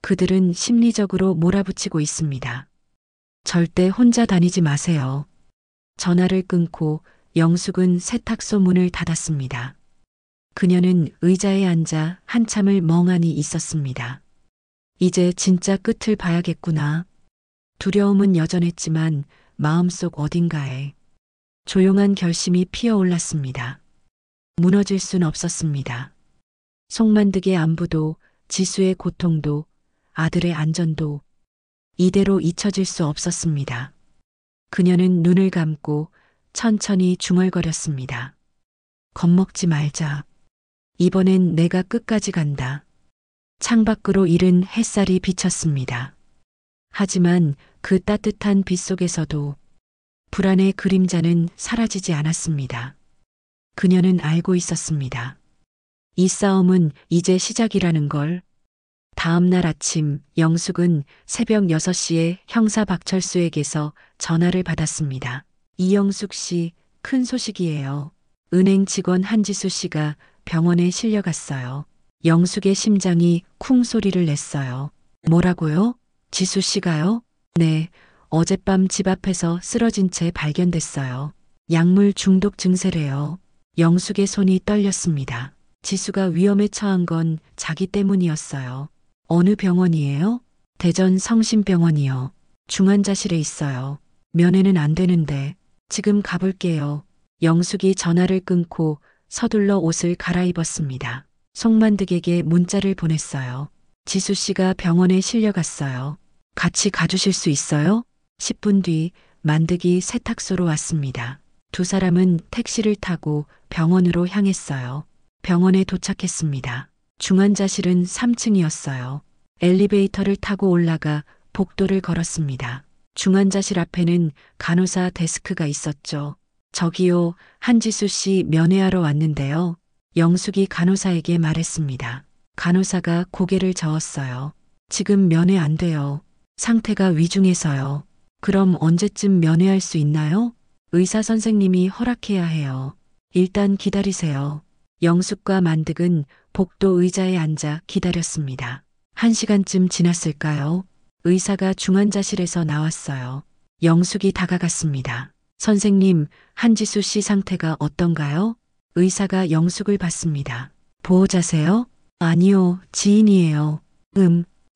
그들은 심리적으로 몰아붙이고 있습니다. 절대 혼자 다니지 마세요. 전화를 끊고 영숙은 세탁소 문을 닫았습니다. 그녀는 의자에 앉아 한참을 멍하니 있었습니다. 이제 진짜 끝을 봐야겠구나. 두려움은 여전했지만 마음속 어딘가에 조용한 결심이 피어올랐습니다. 무너질 순 없었습니다. 송만득의 안부도 지수의 고통도 아들의 안전도 이대로 잊혀질 수 없었습니다. 그녀는 눈을 감고 천천히 중얼거렸습니다. 겁먹지 말자. 이번엔 내가 끝까지 간다. 창밖으로 이른 햇살이 비쳤습니다. 하지만 그 따뜻한 빛 속에서도 불안의 그림자는 사라지지 않았습니다. 그녀는 알고 있었습니다. 이 싸움은 이제 시작이라는 걸. 다음 날 아침 영숙은 새벽 6시에 형사 박철수에게서 전화를 받았습니다. 이영숙 씨, 큰 소식이에요. 은행 직원 한지수 씨가 병원에 실려갔어요. 영숙의 심장이 쿵 소리를 냈어요. 뭐라고요? 지수 씨가요? 네, 어젯밤 집 앞에서 쓰러진 채 발견됐어요. 약물 중독 증세래요. 영숙의 손이 떨렸습니다. 지수가 위험에 처한 건 자기 때문이었어요. 어느 병원이에요? 대전 성심병원이요. 중환자실에 있어요. 면회는 안 되는데 지금 가볼게요. 영숙이 전화를 끊고 서둘러 옷을 갈아입었습니다. 송만득에게 문자를 보냈어요. 지수 씨가 병원에 실려갔어요. 같이 가주실 수 있어요? 10분 뒤 만득이 세탁소로 왔습니다. 두 사람은 택시를 타고 병원으로 향했어요. 병원에 도착했습니다. 중환자실은 3층이었어요. 엘리베이터를 타고 올라가 복도를 걸었습니다. 중환자실 앞에는 간호사 데스크가 있었죠. 저기요, 한지수 씨 면회하러 왔는데요. 영숙이 간호사에게 말했습니다. 간호사가 고개를 저었어요. 지금 면회 안 돼요. 상태가 위중해서요. 그럼 언제쯤 면회할 수 있나요? 의사 선생님이 허락해야 해요. 일단 기다리세요. 영숙과 만득은 복도 의자에 앉아 기다렸습니다. 1시간쯤 지났을까요? 의사가 중환자실에서 나왔어요. 영숙이 다가갔습니다. 선생님, 한지수 씨 상태가 어떤가요? 의사가 영숙을 봤습니다. 보호자세요? 아니요, 지인이에요.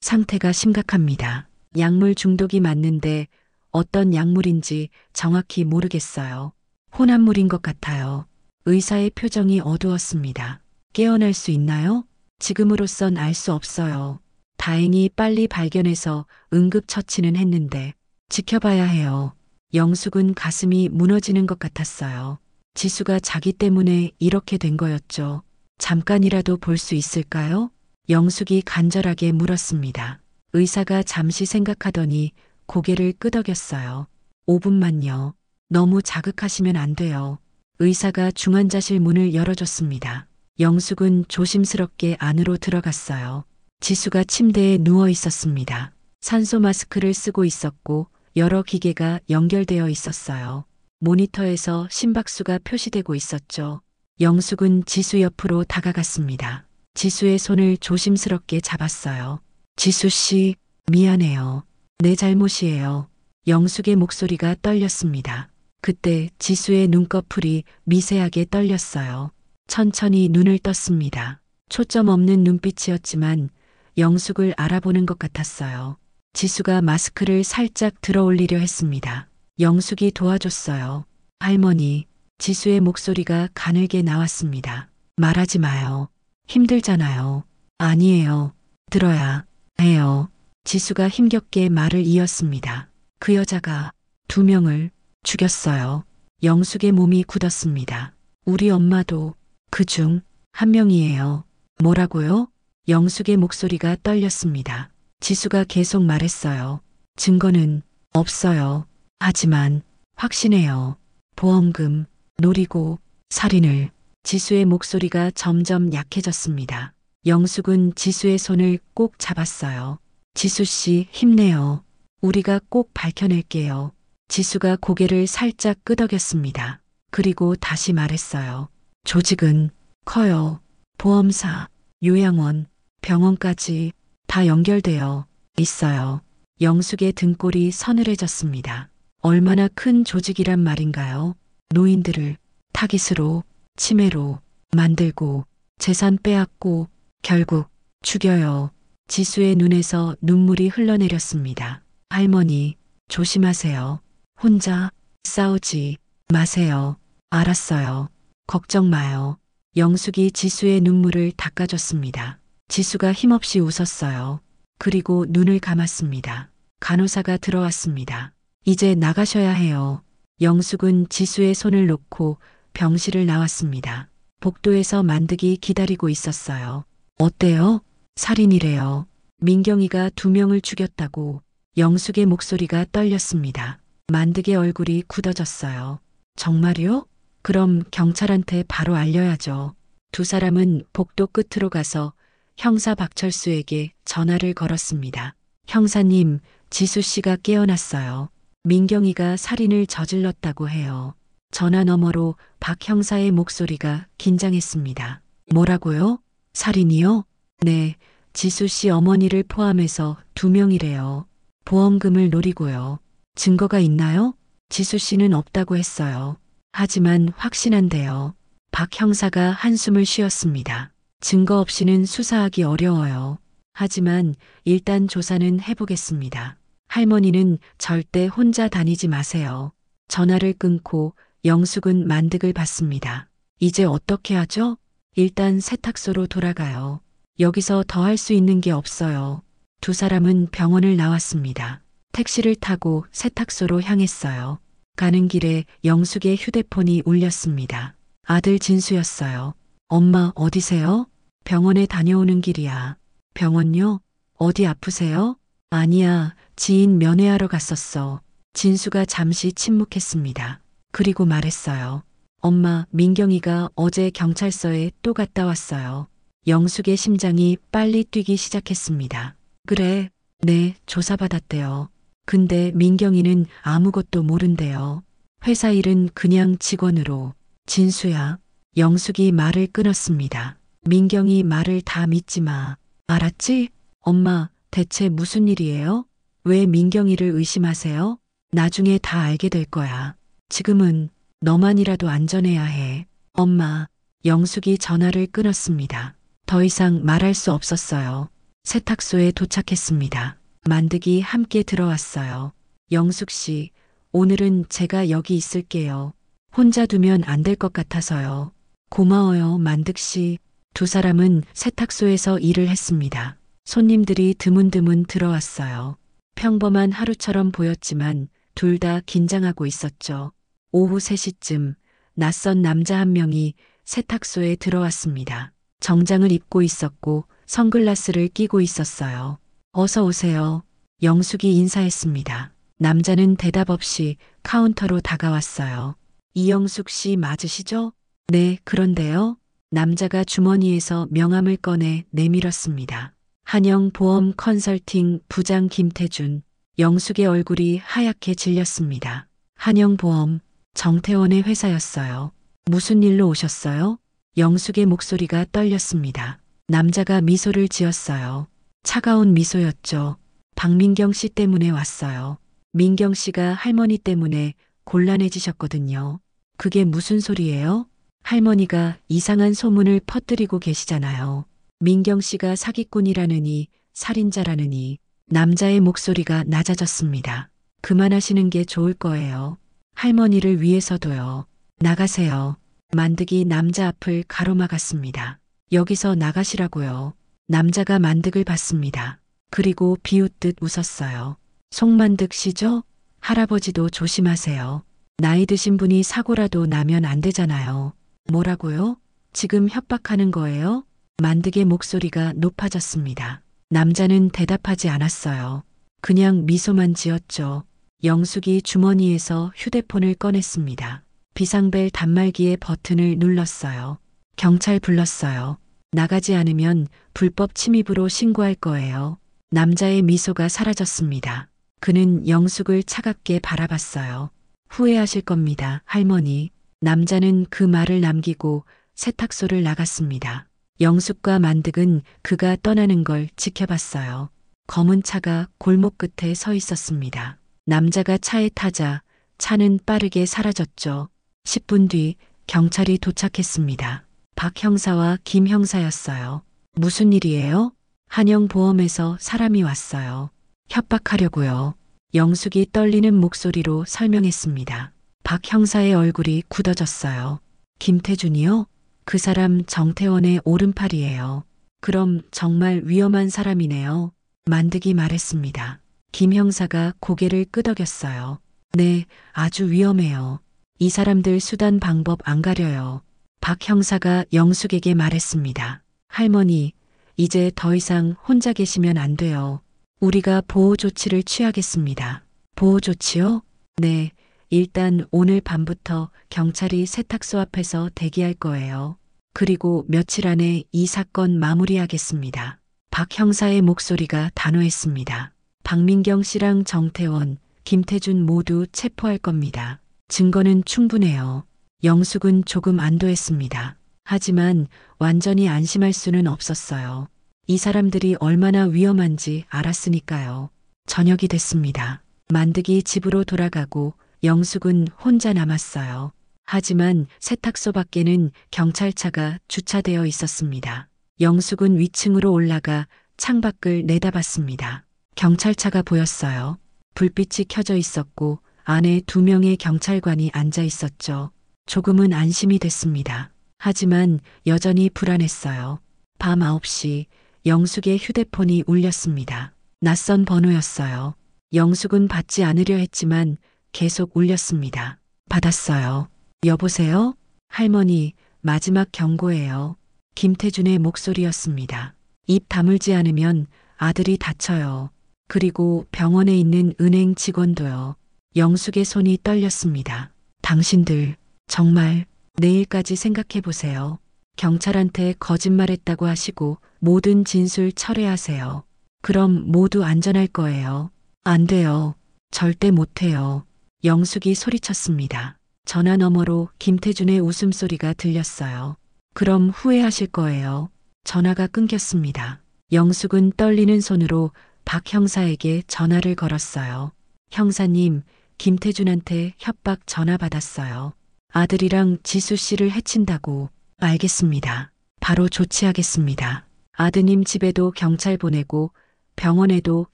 상태가 심각합니다. 약물 중독이 맞는데 어떤 약물인지 정확히 모르겠어요. 혼합물인 것 같아요. 의사의 표정이 어두웠습니다. 깨어날 수 있나요? 지금으로선 알 수 없어요. 다행히 빨리 발견해서 응급처치는 했는데 지켜봐야 해요. 영숙은 가슴이 무너지는 것 같았어요. 지수가 자기 때문에 이렇게 된 거였죠. 잠깐이라도 볼 수 있을까요? 영숙이 간절하게 물었습니다. 의사가 잠시 생각하더니 고개를 끄덕였어요. 5분만요. 너무 자극하시면 안 돼요. 의사가 중환자실 문을 열어줬습니다. 영숙은 조심스럽게 안으로 들어갔어요. 지수가 침대에 누워 있었습니다. 산소 마스크를 쓰고 있었고 여러 기계가 연결되어 있었어요. 모니터에서 심박수가 표시되고 있었죠. 영숙은 지수 옆으로 다가갔습니다. 지수의 손을 조심스럽게 잡았어요. 지수 씨, 미안해요. 내 잘못이에요. 영숙의 목소리가 떨렸습니다. 그때 지수의 눈꺼풀이 미세하게 떨렸어요. 천천히 눈을 떴습니다. 초점 없는 눈빛이었지만 영숙을 알아보는 것 같았어요. 지수가 마스크를 살짝 들어 올리려 했습니다. 영숙이 도와줬어요. 할머니, 지수의 목소리가 가늘게 나왔습니다. 말하지 마요. 힘들잖아요. 아니에요. 들어야 해요. 지수가 힘겹게 말을 이었습니다. 그 여자가 2명을 죽였어요. 영숙의 몸이 굳었습니다. 우리 엄마도 그중 1명이에요. 뭐라고요? 영숙의 목소리가 떨렸습니다. 지수가 계속 말했어요. 증거는 없어요. 하지만 확신해요. 보험금, 노리고, 살인을. 지수의 목소리가 점점 약해졌습니다. 영숙은 지수의 손을 꼭 잡았어요. 지수 씨, 힘내요. 우리가 꼭 밝혀낼게요. 지수가 고개를 살짝 끄덕였습니다. 그리고 다시 말했어요. 조직은 커요. 보험사, 요양원, 병원까지 다 연결되어 있어요. 영숙의 등골이 서늘해졌습니다. 얼마나 큰 조직이란 말인가요? 노인들을 타깃으로, 치매로 만들고 재산 빼앗고 결국 죽여요. 지수의 눈에서 눈물이 흘러내렸습니다. 할머니, 조심하세요. 혼자 싸우지 마세요. 알았어요. 걱정 마요. 영숙이 지수의 눈물을 닦아줬습니다. 지수가 힘없이 웃었어요. 그리고 눈을 감았습니다. 간호사가 들어왔습니다. 이제 나가셔야 해요. 영숙은 지수의 손을 놓고 병실을 나왔습니다. 복도에서 만득이 기다리고 있었어요. 어때요? 살인이래요. 민경이가 2명을 죽였다고. 영숙의 목소리가 떨렸습니다. 만득의 얼굴이 굳어졌어요. 정말요? 그럼 경찰한테 바로 알려야죠. 두 사람은 복도 끝으로 가서 형사 박철수에게 전화를 걸었습니다. 형사님, 지수 씨가 깨어났어요. 민경이가 살인을 저질렀다고 해요. 전화 너머로 박 형사의 목소리가 긴장했습니다. 뭐라고요? 살인이요? 네, 지수 씨 어머니를 포함해서 2명이래요. 보험금을 노리고요. 증거가 있나요? 지수 씨는 없다고 했어요. 하지만 확신한대요. 박 형사가 한숨을 쉬었습니다. 증거 없이는 수사하기 어려워요. 하지만 일단 조사는 해보겠습니다. 할머니는 절대 혼자 다니지 마세요. 전화를 끊고 영숙은 만득을 받습니다. 이제 어떻게 하죠? 일단 세탁소로 돌아가요. 여기서 더 할 수 있는 게 없어요. 두 사람은 병원을 나왔습니다. 택시를 타고 세탁소로 향했어요. 가는 길에 영숙의 휴대폰이 울렸습니다. 아들 진수였어요. 엄마 어디세요? 병원에 다녀오는 길이야. 병원요? 어디 아프세요? 아니야, 지인 면회하러 갔었어. 진수가 잠시 침묵했습니다. 그리고 말했어요. 엄마, 민경이가 어제 경찰서에 또 갔다 왔어요. 영숙의 심장이 빨리 뛰기 시작했습니다. 그래, 네, 조사받았대요. 근데 민경이는 아무것도 모른대요. 회사 일은 그냥 직원으로. 진수야, 영숙이 말을 끊었습니다. 민경이 말을 다 믿지 마. 알았지? 엄마, 대체 무슨 일이에요? 왜 민경이를 의심하세요? 나중에 다 알게 될 거야. 지금은 너만이라도 안전해야 해. 엄마, 영숙이 전화를 끊었습니다. 더 이상 말할 수 없었어요. 세탁소에 도착했습니다. 만득이 함께 들어왔어요. 영숙 씨, 오늘은 제가 여기 있을게요. 혼자 두면 안 될 것 같아서요. 고마워요, 만득 씨. 두 사람은 세탁소에서 일을 했습니다. 손님들이 드문드문 들어왔어요. 평범한 하루처럼 보였지만 둘 다 긴장하고 있었죠. 오후 3시쯤 낯선 남자 한 명이 세탁소에 들어왔습니다. 정장을 입고 있었고 선글라스를 끼고 있었어요. 어서 오세요. 영숙이 인사했습니다. 남자는 대답 없이 카운터로 다가왔어요. 이영숙 씨 맞으시죠? 네, 그런데요. 남자가 주머니에서 명함을 꺼내 내밀었습니다. 한영보험 컨설팅 부장 김태준. 영숙의 얼굴이 하얗게 질렸습니다. 한영보험, 정태원의 회사였어요. 무슨 일로 오셨어요? 영숙의 목소리가 떨렸습니다. 남자가 미소를 지었어요. 차가운 미소였죠. 박민경 씨 때문에 왔어요. 민경 씨가 할머니 때문에 곤란해지셨거든요. 그게 무슨 소리예요? 할머니가 이상한 소문을 퍼뜨리고 계시잖아요. 민경 씨가 사기꾼이라느니 살인자라느니. 남자의 목소리가 낮아졌습니다. 그만하시는 게 좋을 거예요. 할머니를 위해서도요. 나가세요. 만득이 남자 앞을 가로막았습니다. 여기서 나가시라고요. 남자가 만득을 봤습니다. 그리고 비웃듯 웃었어요. 송만득 씨죠? 할아버지도 조심하세요. 나이 드신 분이 사고라도 나면 안 되잖아요. 뭐라고요? 지금 협박하는 거예요? 만득의 목소리가 높아졌습니다. 남자는 대답하지 않았어요. 그냥 미소만 지었죠. 영숙이 주머니에서 휴대폰을 꺼냈습니다. 비상벨 단말기의 버튼을 눌렀어요. 경찰 불렀어요. 나가지 않으면 불법 침입으로 신고할 거예요. 남자의 미소가 사라졌습니다. 그는 영숙을 차갑게 바라봤어요. 후회하실 겁니다, 할머니. 남자는 그 말을 남기고 세탁소를 나갔습니다. 영숙과 만득은 그가 떠나는 걸 지켜봤어요. 검은 차가 골목 끝에 서 있었습니다. 남자가 차에 타자 차는 빠르게 사라졌죠. 10분 뒤 경찰이 도착했습니다. 박 형사와 김 형사였어요. 무슨 일이에요? 한영보험에서 사람이 왔어요. 협박하려고요. 영숙이 떨리는 목소리로 설명했습니다. 박 형사의 얼굴이 굳어졌어요. 김태준이요? 그 사람 정태원의 오른팔이에요. 그럼 정말 위험한 사람이네요. 만득이 말했습니다. 김 형사가 고개를 끄덕였어요. 네, 아주 위험해요. 이 사람들 수단 방법 안 가려요. 박 형사가 영숙에게 말했습니다. 할머니, 이제 더 이상 혼자 계시면 안 돼요. 우리가 보호 조치를 취하겠습니다. 보호 조치요? 네, 일단 오늘 밤부터 경찰이 세탁소 앞에서 대기할 거예요. 그리고 며칠 안에 이 사건 마무리하겠습니다. 박 형사의 목소리가 단호했습니다. 박민경 씨랑 정태원, 김태준 모두 체포할 겁니다. 증거는 충분해요. 영숙은 조금 안도했습니다. 하지만 완전히 안심할 수는 없었어요. 이 사람들이 얼마나 위험한지 알았으니까요. 저녁이 됐습니다. 만득이 집으로 돌아가고 영숙은 혼자 남았어요. 하지만 세탁소 밖에는 경찰차가 주차되어 있었습니다. 영숙은 위층으로 올라가 창밖을 내다봤습니다. 경찰차가 보였어요. 불빛이 켜져 있었고 안에 2명의 경찰관이 앉아 있었죠. 조금은 안심이 됐습니다. 하지만 여전히 불안했어요. 밤 9시 영숙의 휴대폰이 울렸습니다. 낯선 번호였어요. 영숙은 받지 않으려 했지만 계속 울렸습니다. 받았어요. 여보세요? 할머니, 마지막 경고예요. 김태준의 목소리였습니다. 입 다물지 않으면 아들이 다쳐요. 그리고 병원에 있는 은행 직원도요. 영숙의 손이 떨렸습니다. 당신들, 정말 내일까지 생각해 보세요. 경찰한테 거짓말했다고 하시고 모든 진술 철회하세요. 그럼 모두 안전할 거예요. 안 돼요. 절대 못해요. 영숙이 소리쳤습니다. 전화 너머로 김태준의 웃음소리가 들렸어요. 그럼 후회하실 거예요. 전화가 끊겼습니다. 영숙은 떨리는 손으로 박 형사에게 전화를 걸었어요. 형사님, 김태준한테 협박 전화 받았어요. 아들이랑 지수 씨를 해친다고. 알겠습니다. 바로 조치하겠습니다. 아드님 집에도 경찰 보내고 병원에도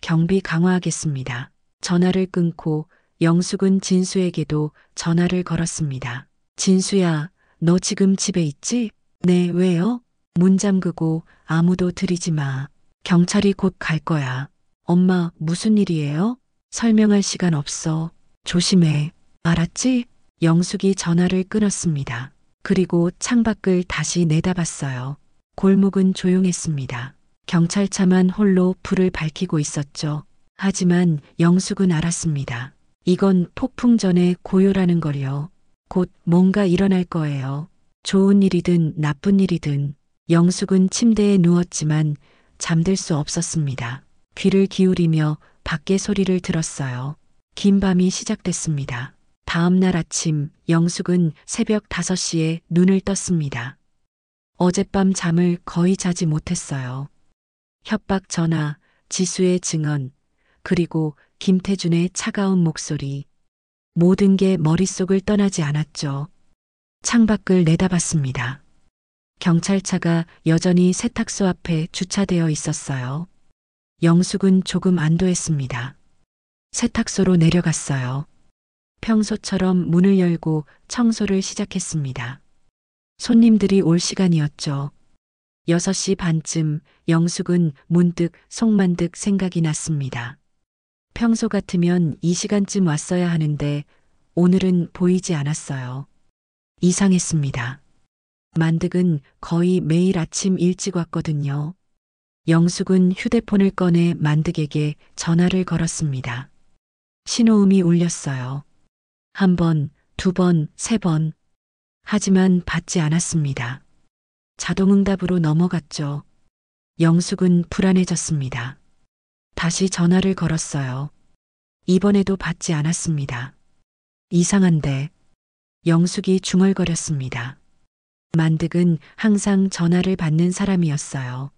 경비 강화하겠습니다. 전화를 끊고 영숙은 진수에게도 전화를 걸었습니다. 진수야, 너 지금 집에 있지? 네, 왜요? 문 잠그고 아무도 들이지 마. 경찰이 곧 갈 거야. 엄마, 무슨 일이에요? 설명할 시간 없어. 조심해. 알았지? 영숙이 전화를 끊었습니다. 그리고 창밖을 다시 내다봤어요. 골목은 조용했습니다. 경찰차만 홀로 불을 밝히고 있었죠. 하지만 영숙은 알았습니다. 이건 폭풍 전의 고요라는 걸요. 곧 뭔가 일어날 거예요. 좋은 일이든 나쁜 일이든. 영숙은 침대에 누웠지만 잠들 수 없었습니다. 귀를 기울이며 밖의 소리를 들었어요. 긴 밤이 시작됐습니다. 다음 날 아침 영숙은 새벽 5시에 눈을 떴습니다. 어젯밤 잠을 거의 자지 못했어요. 협박 전화, 지수의 증언, 그리고 김태준의 차가운 목소리. 모든 게 머릿속을 떠나지 않았죠. 창밖을 내다봤습니다. 경찰차가 여전히 세탁소 앞에 주차되어 있었어요. 영숙은 조금 안도했습니다. 세탁소로 내려갔어요. 평소처럼 문을 열고 청소를 시작했습니다. 손님들이 올 시간이었죠. 6시 반쯤 영숙은 문득 속만득 생각이 났습니다. 평소 같으면 이 시간쯤 왔어야 하는데 오늘은 보이지 않았어요. 이상했습니다. 만득은 거의 매일 아침 일찍 왔거든요. 영숙은 휴대폰을 꺼내 만득에게 전화를 걸었습니다. 신호음이 울렸어요. 1번, 2번, 3번. 하지만 받지 않았습니다. 자동응답으로 넘어갔죠. 영숙은 불안해졌습니다. 다시 전화를 걸었어요. 이번에도 받지 않았습니다. 이상한데. 영숙이 중얼거렸습니다. 만득은 항상 전화를 받는 사람이었어요.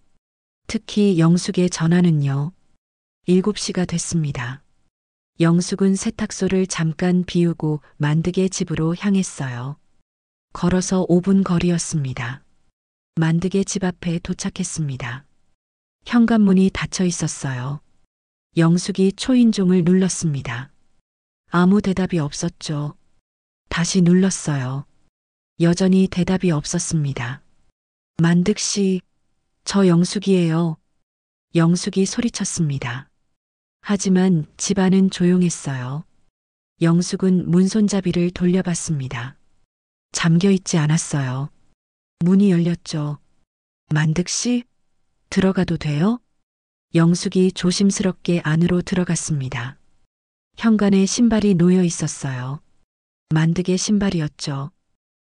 특히 영숙의 전화는요. 7시가 됐습니다. 영숙은 세탁소를 잠깐 비우고 만득의 집으로 향했어요. 걸어서 5분 거리였습니다. 만득의 집 앞에 도착했습니다. 현관문이 닫혀 있었어요. 영숙이 초인종을 눌렀습니다. 아무 대답이 없었죠. 다시 눌렀어요. 여전히 대답이 없었습니다. 만득 씨, 저 영숙이에요. 영숙이 소리쳤습니다. 하지만 집안은 조용했어요. 영숙은 문손잡이를 돌려봤습니다. 잠겨 있지 않았어요. 문이 열렸죠. 만득 씨, 들어가도 돼요? 영숙이 조심스럽게 안으로 들어갔습니다. 현관에 신발이 놓여 있었어요. 만득의 신발이었죠.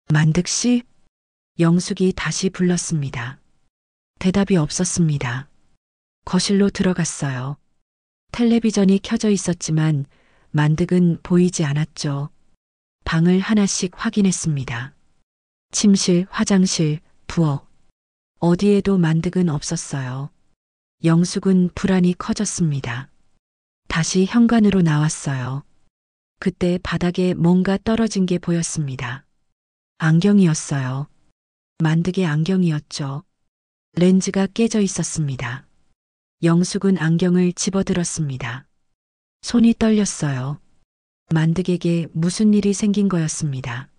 만득 씨? 영숙이 다시 불렀습니다. 대답이 없었습니다. 거실로 들어갔어요. 텔레비전이 켜져 있었지만 만득은 보이지 않았죠. 방을 하나씩 확인했습니다. 침실, 화장실, 부엌. 어디에도 만득은 없었어요. 영숙은 불안이 커졌습니다. 다시 현관으로 나왔어요. 그때 바닥에 뭔가 떨어진 게 보였습니다. 안경이었어요. 만득의 안경이었죠. 렌즈가 깨져 있었습니다. 영숙은 안경을 집어들었습니다. 손이 떨렸어요. 만득에게 무슨 일이 생긴 거였습니다.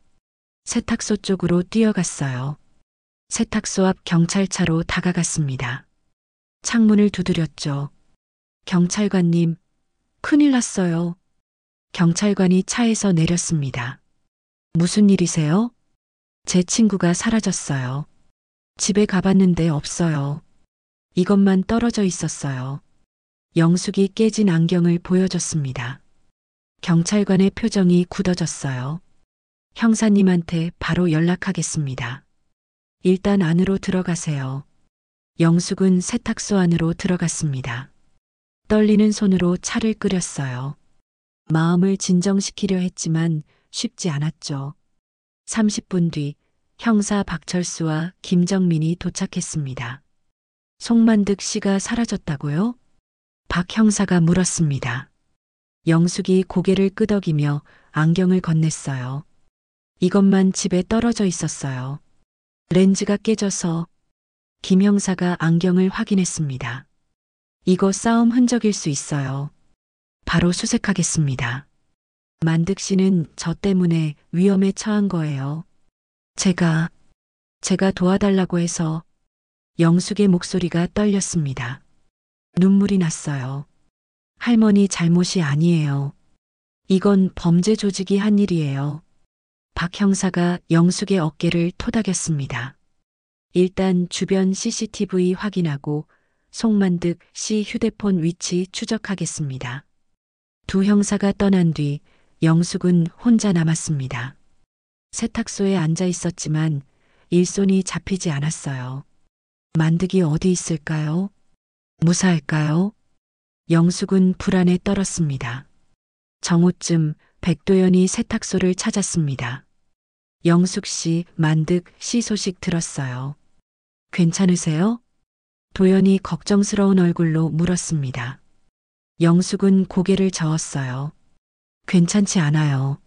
세탁소 쪽으로 뛰어갔어요. 세탁소 앞 경찰차로 다가갔습니다. 창문을 두드렸죠. 경찰관님, 큰일 났어요. 경찰관이 차에서 내렸습니다. 무슨 일이세요? 제 친구가 사라졌어요. 집에 가봤는데 없어요. 이것만 떨어져 있었어요. 영숙이 깨진 안경을 보여줬습니다. 경찰관의 표정이 굳어졌어요. 형사님한테 바로 연락하겠습니다. 일단 안으로 들어가세요. 영숙은 세탁소 안으로 들어갔습니다. 떨리는 손으로 차를 끓였어요. 마음을 진정시키려 했지만 쉽지 않았죠. 30분 뒤 형사 박철수와 김정민이 도착했습니다. 송만득 씨가 사라졌다고요? 박 형사가 물었습니다. 영숙이 고개를 끄덕이며 안경을 건넸어요. 이것만 집에 떨어져 있었어요. 렌즈가 깨져서. 김 형사가 안경을 확인했습니다. 이거 싸움 흔적일 수 있어요. 바로 수색하겠습니다. 만득 씨는 저 때문에 위험에 처한 거예요. 제가 도와달라고 해서. 영숙의 목소리가 떨렸습니다. 눈물이 났어요. 할머니 잘못이 아니에요. 이건 범죄 조직이 한 일이에요. 박 형사가 영숙의 어깨를 토닥였습니다. 일단 주변 CCTV 확인하고 송만득 씨 휴대폰 위치 추적하겠습니다. 두 형사가 떠난 뒤 영숙은 혼자 남았습니다. 세탁소에 앉아 있었지만 일손이 잡히지 않았어요. 만득이 어디 있을까요? 무사할까요? 영숙은 불안에 떨었습니다. 정오쯤 백도연이 세탁소를 찾았습니다. 영숙 씨, 만득 씨 소식 들었어요. 괜찮으세요? 도연이 걱정스러운 얼굴로 물었습니다. 영숙은 고개를 저었어요. 괜찮지 않아요.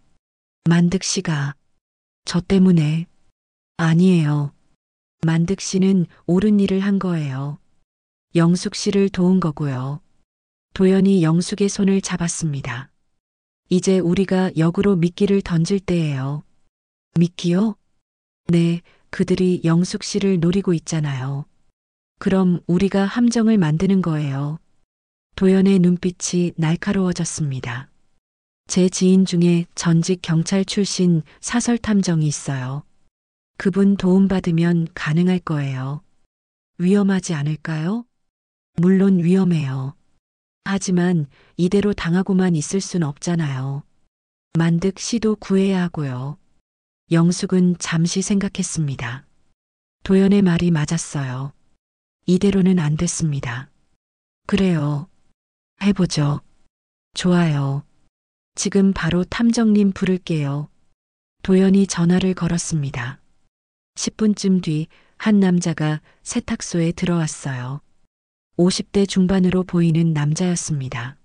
만득 씨가. 저 때문에. 아니에요. 만득 씨는 옳은 일을 한 거예요. 영숙 씨를 도운 거고요. 도연이 영숙의 손을 잡았습니다. 이제 우리가 역으로 미끼를 던질 때예요. 미끼요? 네, 그들이 영숙 씨를 노리고 있잖아요. 그럼 우리가 함정을 만드는 거예요. 도연의 눈빛이 날카로워졌습니다. 제 지인 중에 전직 경찰 출신 사설 탐정이 있어요. 그분 도움받으면 가능할 거예요. 위험하지 않을까요? 물론 위험해요. 하지만 이대로 당하고만 있을 순 없잖아요. 만득 씨도 구해야 하고요. 영숙은 잠시 생각했습니다. 도연의 말이 맞았어요. 이대로는 안 됐습니다. 그래요. 해보죠. 좋아요. 지금 바로 탐정님 부를게요. 도연이 전화를 걸었습니다. 10분쯤 뒤 한 남자가 세탁소에 들어왔어요. 50대 중반으로 보이는 남자였습니다.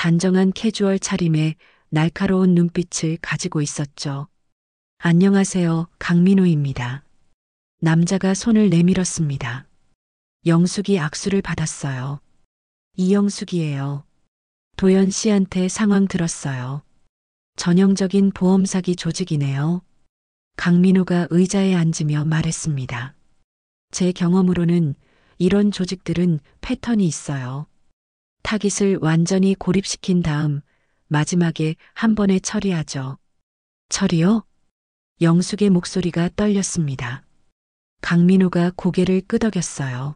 단정한 캐주얼 차림에 날카로운 눈빛을 가지고 있었죠. 안녕하세요, 강민호입니다. 남자가 손을 내밀었습니다. 영숙이 악수를 받았어요. 이영숙이에요. 도연 씨한테 상황 들었어요. 전형적인 보험 사기 조직이네요. 강민호가 의자에 앉으며 말했습니다. 제 경험으로는 이런 조직들은 패턴이 있어요. 타깃을 완전히 고립시킨 다음 마지막에 한 번에 처리하죠. 처리요? 영숙의 목소리가 떨렸습니다. 강민호가 고개를 끄덕였어요.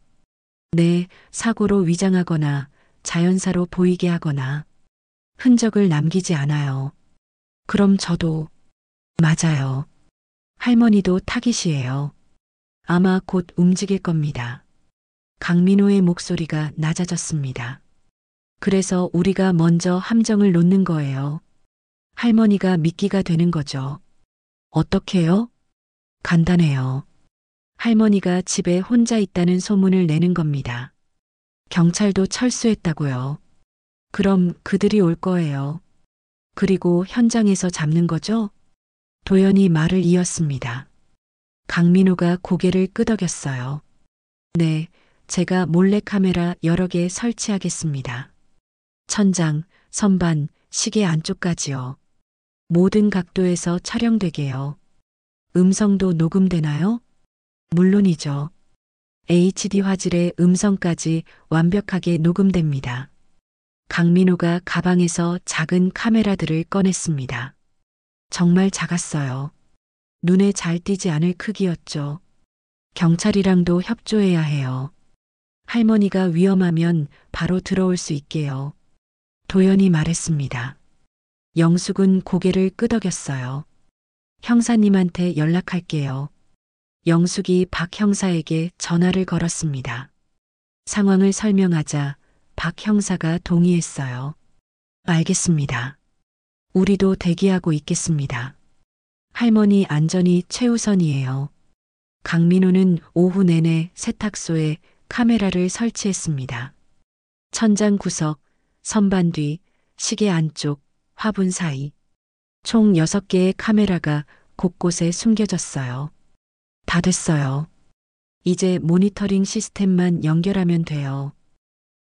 네, 사고로 위장하거나 자연사로 보이게 하거나 흔적을 남기지 않아요. 그럼 저도 맞아요. 할머니도 타깃이에요. 아마 곧 움직일 겁니다. 강민호의 목소리가 낮아졌습니다. 그래서 우리가 먼저 함정을 놓는 거예요. 할머니가 미끼가 되는 거죠. 어떻게요? 간단해요. 할머니가 집에 혼자 있다는 소문을 내는 겁니다. 경찰도 철수했다고요. 그럼 그들이 올 거예요. 그리고 현장에서 잡는 거죠? 도연이 말을 이었습니다. 강민호가 고개를 끄덕였어요. 네, 제가 몰래카메라 여러 개 설치하겠습니다. 천장, 선반, 시계 안쪽까지요. 모든 각도에서 촬영되게요. 음성도 녹음되나요? 물론이죠. HD 화질의 음성까지 완벽하게 녹음됩니다. 강민호가 가방에서 작은 카메라들을 꺼냈습니다. 정말 작았어요. 눈에 잘 띄지 않을 크기였죠. 경찰이랑도 협조해야 해요. 할머니가 위험하면 바로 들어올 수 있게요. 도연이 말했습니다. 영숙은 고개를 끄덕였어요. 형사님한테 연락할게요. 영숙이 박 형사에게 전화를 걸었습니다. 상황을 설명하자 박 형사가 동의했어요. 알겠습니다. 우리도 대기하고 있겠습니다. 할머니 안전이 최우선이에요. 강민호는 오후 내내 세탁소에 카메라를 설치했습니다. 천장 구석, 선반 뒤, 시계 안쪽, 화분 사이. 총 6개의 카메라가 곳곳에 숨겨졌어요. 다 됐어요. 이제 모니터링 시스템만 연결하면 돼요.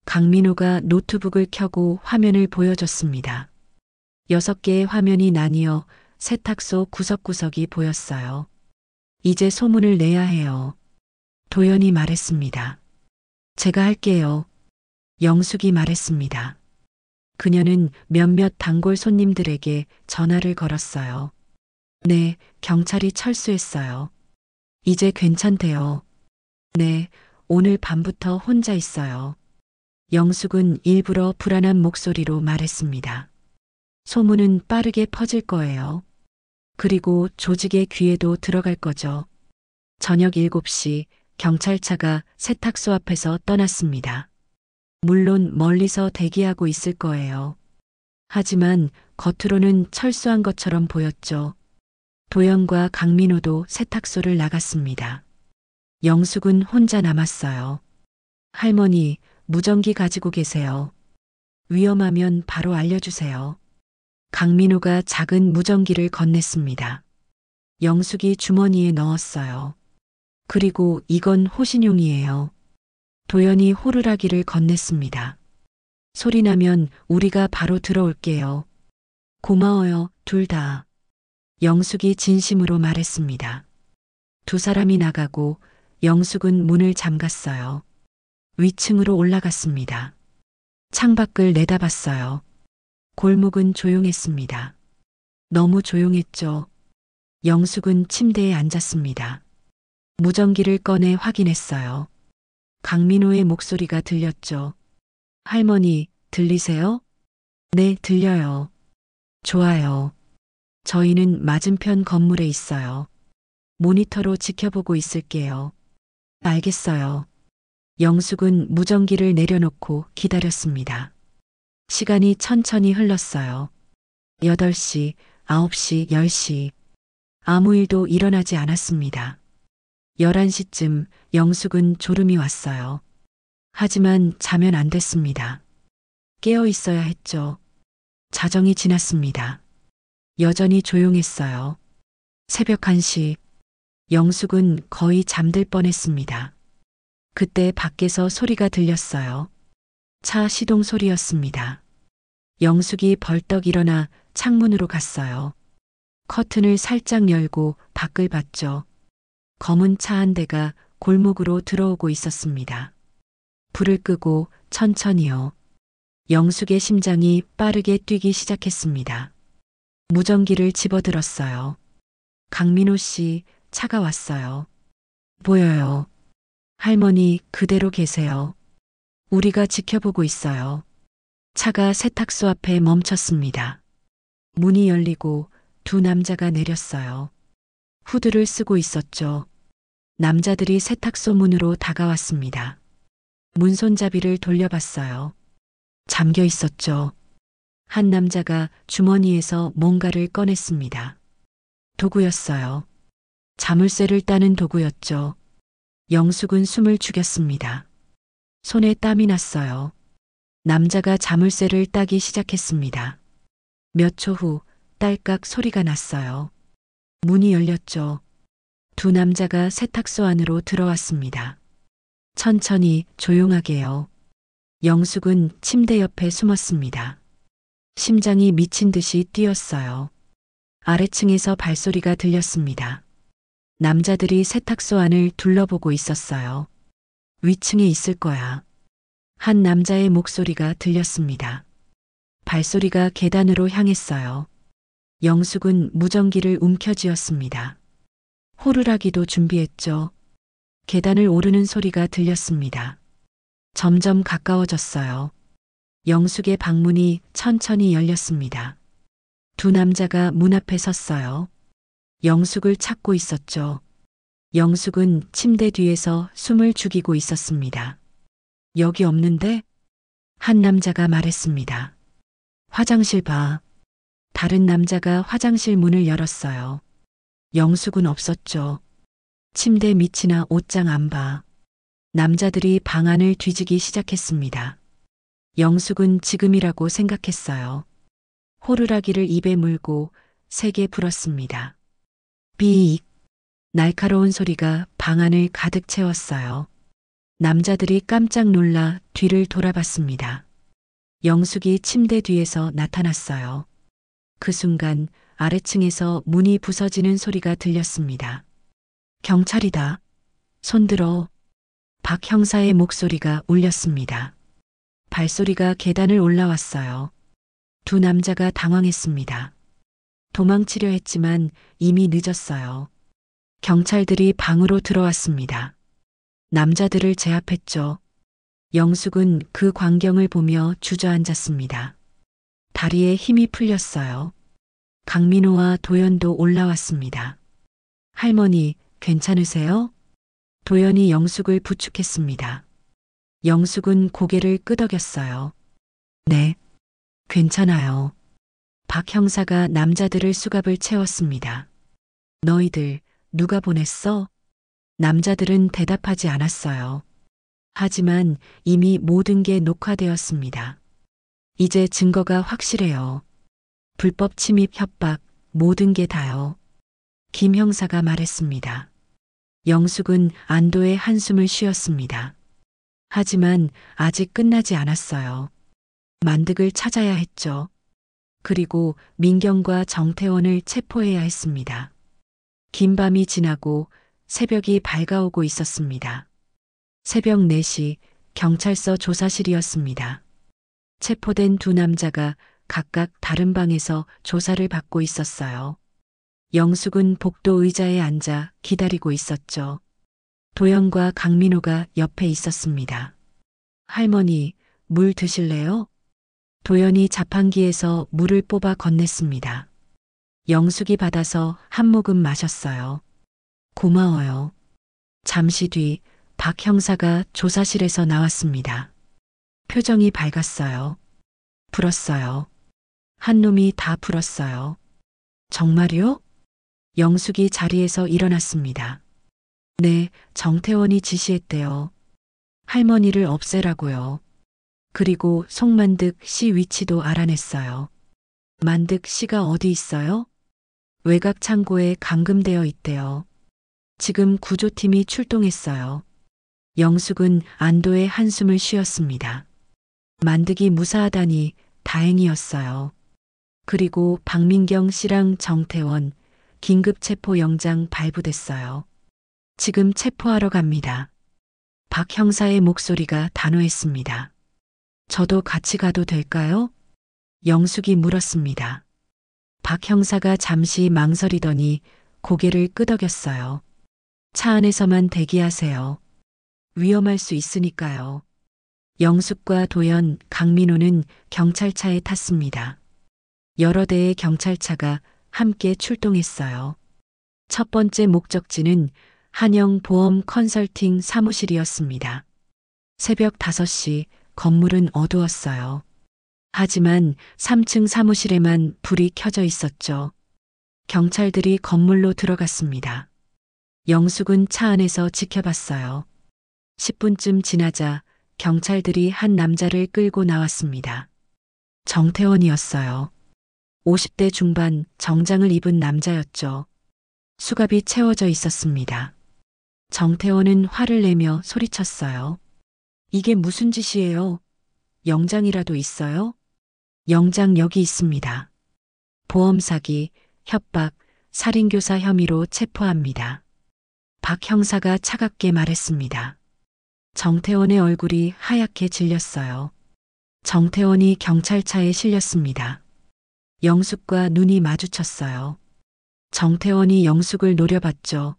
강민호가 노트북을 켜고 화면을 보여줬습니다. 6개의 화면이 나뉘어 세탁소 구석구석이 보였어요. 이제 소문을 내야 해요. 도연이 말했습니다. 제가 할게요. 영숙이 말했습니다. 그녀는 몇몇 단골 손님들에게 전화를 걸었어요. 네, 경찰이 철수했어요. 이제 괜찮대요. 네, 오늘 밤부터 혼자 있어요. 영숙은 일부러 불안한 목소리로 말했습니다. 소문은 빠르게 퍼질 거예요. 그리고 조직의 귀에도 들어갈 거죠. 저녁 7시 경찰차가 세탁소 앞에서 떠났습니다. 물론 멀리서 대기하고 있을 거예요. 하지만 겉으로는 철수한 것처럼 보였죠. 도연과 강민호도 세탁소를 나갔습니다. 영숙은 혼자 남았어요. 할머니, 무전기 가지고 계세요. 위험하면 바로 알려주세요. 강민호가 작은 무전기를 건넸습니다. 영숙이 주머니에 넣었어요. 그리고 이건 호신용이에요. 도연이 호루라기를 건넸습니다. 소리나면 우리가 바로 들어올게요. 고마워요, 둘 다. 영숙이 진심으로 말했습니다. 두 사람이 나가고 영숙은 문을 잠갔어요. 위층으로 올라갔습니다. 창밖을 내다봤어요. 골목은 조용했습니다. 너무 조용했죠. 영숙은 침대에 앉았습니다. 무전기를 꺼내 확인했어요. 강민호의 목소리가 들렸죠. 할머니, 들리세요? 네, 들려요. 좋아요. 저희는 맞은편 건물에 있어요. 모니터로 지켜보고 있을게요. 알겠어요. 영숙은 무전기를 내려놓고 기다렸습니다. 시간이 천천히 흘렀어요. 8시, 9시, 10시. 아무 일도 일어나지 않았습니다. 11시쯤 영숙은 졸음이 왔어요. 하지만 자면 안 됐습니다. 깨어 있어야 했죠. 자정이 지났습니다. 여전히 조용했어요. 새벽 1시, 영숙은 거의 잠들 뻔했습니다. 그때 밖에서 소리가 들렸어요. 차 시동 소리였습니다. 영숙이 벌떡 일어나 창문으로 갔어요. 커튼을 살짝 열고 밖을 봤죠. 검은 차 한 대가 골목으로 들어오고 있었습니다. 불을 끄고 천천히요. 영숙의 심장이 빠르게 뛰기 시작했습니다. 무전기를 집어들었어요. 강민호 씨, 차가 왔어요. 보여요. 할머니 그대로 계세요. 우리가 지켜보고 있어요. 차가 세탁소 앞에 멈췄습니다. 문이 열리고 두 남자가 내렸어요. 후드를 쓰고 있었죠. 남자들이 세탁소 문으로 다가왔습니다. 문손잡이를 돌려봤어요. 잠겨 있었죠. 한 남자가 주머니에서 뭔가를 꺼냈습니다. 도구였어요. 자물쇠를 따는 도구였죠. 영숙은 숨을 죽였습니다. 손에 땀이 났어요. 남자가 자물쇠를 따기 시작했습니다. 몇 초 후 딸깍 소리가 났어요. 문이 열렸죠. 두 남자가 세탁소 안으로 들어왔습니다. 천천히 조용하게요. 영숙은 침대 옆에 숨었습니다. 심장이 미친 듯이 뛰었어요. 아래층에서 발소리가 들렸습니다. 남자들이 세탁소 안을 둘러보고 있었어요. 위층에 있을 거야. 한 남자의 목소리가 들렸습니다. 발소리가 계단으로 향했어요. 영숙은 무전기를 움켜쥐었습니다. 호루라기도 준비했죠. 계단을 오르는 소리가 들렸습니다. 점점 가까워졌어요. 영숙의 방문이 천천히 열렸습니다. 두 남자가 문 앞에 섰어요. 영숙을 찾고 있었죠. 영숙은 침대 뒤에서 숨을 죽이고 있었습니다. 여기 없는데? 한 남자가 말했습니다. 화장실 봐. 다른 남자가 화장실 문을 열었어요. 영숙은 없었죠. 침대 밑이나 옷장 안 봐. 남자들이 방 안을 뒤지기 시작했습니다. 영숙은 지금이라고 생각했어요. 호루라기를 입에 물고 세게 불었습니다. 삐익. 날카로운 소리가 방 안을 가득 채웠어요. 남자들이 깜짝 놀라 뒤를 돌아봤습니다. 영숙이 침대 뒤에서 나타났어요. 그 순간 아래층에서 문이 부서지는 소리가 들렸습니다. 경찰이다. 손들어. 박 형사의 목소리가 울렸습니다. 발소리가 계단을 올라왔어요. 두 남자가 당황했습니다. 도망치려 했지만 이미 늦었어요. 경찰들이 방으로 들어왔습니다. 남자들을 제압했죠. 영숙은 그 광경을 보며 주저앉았습니다. 다리에 힘이 풀렸어요. 강민호와 도연도 올라왔습니다. 할머니, 괜찮으세요? 도연이 영숙을 부축했습니다. 영숙은 고개를 끄덕였어요. 네, 괜찮아요. 박 형사가 남자들을 수갑을 채웠습니다. 너희들 누가 보냈어? 남자들은 대답하지 않았어요. 하지만 이미 모든 게 녹화되었습니다. 이제 증거가 확실해요. 불법 침입 협박, 모든 게 다요. 김 형사가 말했습니다. 영숙은 안도의 한숨을 쉬었습니다. 하지만 아직 끝나지 않았어요. 만득을 찾아야 했죠. 그리고 민경과 정태원을 체포해야 했습니다. 긴 밤이 지나고 새벽이 밝아오고 있었습니다. 새벽 4시 경찰서 조사실이었습니다. 체포된 두 남자가 각각 다른 방에서 조사를 받고 있었어요. 영숙은 복도 의자에 앉아 기다리고 있었죠. 도영과 강민호가 옆에 있었습니다. 할머니, 물 드실래요? 도연이 자판기에서 물을 뽑아 건넸습니다. 영숙이 받아서 한 모금 마셨어요. 고마워요. 잠시 뒤 박 형사가 조사실에서 나왔습니다. 표정이 밝았어요. 풀었어요. 한 놈이 다 풀었어요. 정말요? 영숙이 자리에서 일어났습니다. 네, 정태원이 지시했대요. 할머니를 없애라고요. 그리고 송만득 씨 위치도 알아냈어요. 만득 씨가 어디 있어요? 외곽 창고에 감금되어 있대요. 지금 구조팀이 출동했어요. 영숙은 안도의 한숨을 쉬었습니다. 만득이 무사하다니 다행이었어요. 그리고 박민경 씨랑 정태원 긴급 체포 영장 발부됐어요. 지금 체포하러 갑니다. 박 형사의 목소리가 단호했습니다. 저도 같이 가도 될까요? 영숙이 물었습니다. 박 형사가 잠시 망설이더니 고개를 끄덕였어요. 차 안에서만 대기하세요. 위험할 수 있으니까요. 영숙과 도연, 강민호는 경찰차에 탔습니다. 여러 대의 경찰차가 함께 출동했어요. 첫 번째 목적지는 한영 보험 컨설팅 사무실이었습니다. 새벽 5시 건물은 어두웠어요. 하지만 3층 사무실에만 불이 켜져 있었죠. 경찰들이 건물로 들어갔습니다. 영숙은 차 안에서 지켜봤어요. 10분쯤 지나자 경찰들이 한 남자를 끌고 나왔습니다. 정태원이었어요. 50대 중반 정장을 입은 남자였죠. 수갑이 채워져 있었습니다. 정태원은 화를 내며 소리쳤어요. 이게 무슨 짓이에요? 영장이라도 있어요? 영장 여기 있습니다. 보험 사기, 협박, 살인교사 혐의로 체포합니다. 박 형사가 차갑게 말했습니다. 정태원의 얼굴이 하얗게 질렸어요. 정태원이 경찰차에 실렸습니다. 영숙과 눈이 마주쳤어요. 정태원이 영숙을 노려봤죠.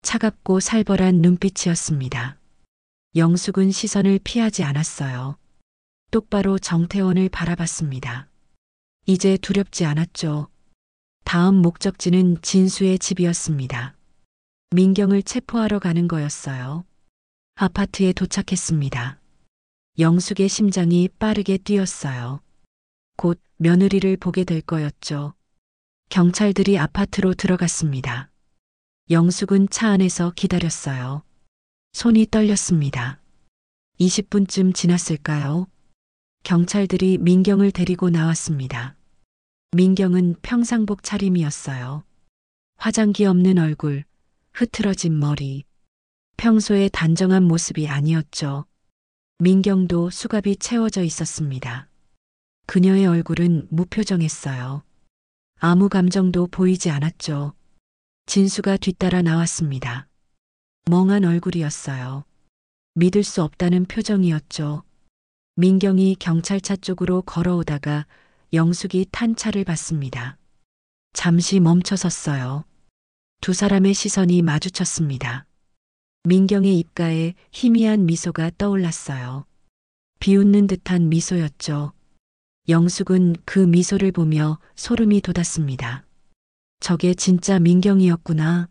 차갑고 살벌한 눈빛이었습니다. 영숙은 시선을 피하지 않았어요. 똑바로 정태원을 바라봤습니다. 이제 두렵지 않았죠. 다음 목적지는 진수의 집이었습니다. 민경을 체포하러 가는 거였어요. 아파트에 도착했습니다. 영숙의 심장이 빠르게 뛰었어요. 곧 며느리를 보게 될 거였죠. 경찰들이 아파트로 들어갔습니다. 영숙은 차 안에서 기다렸어요. 손이 떨렸습니다. 20분쯤 지났을까요? 경찰들이 민경을 데리고 나왔습니다. 민경은 평상복 차림이었어요. 화장기 없는 얼굴, 흐트러진 머리. 평소의 단정한 모습이 아니었죠. 민경도 수갑이 채워져 있었습니다. 그녀의 얼굴은 무표정했어요. 아무 감정도 보이지 않았죠. 진수가 뒤따라 나왔습니다. 멍한 얼굴이었어요. 믿을 수 없다는 표정이었죠. 민경이 경찰차 쪽으로 걸어오다가 영숙이 탄 차를 봤습니다. 잠시 멈춰 섰어요. 두 사람의 시선이 마주쳤습니다. 민경의 입가에 희미한 미소가 떠올랐어요. 비웃는 듯한 미소였죠. 영숙은 그 미소를 보며 소름이 돋았습니다. 저게 진짜 민경이었구나.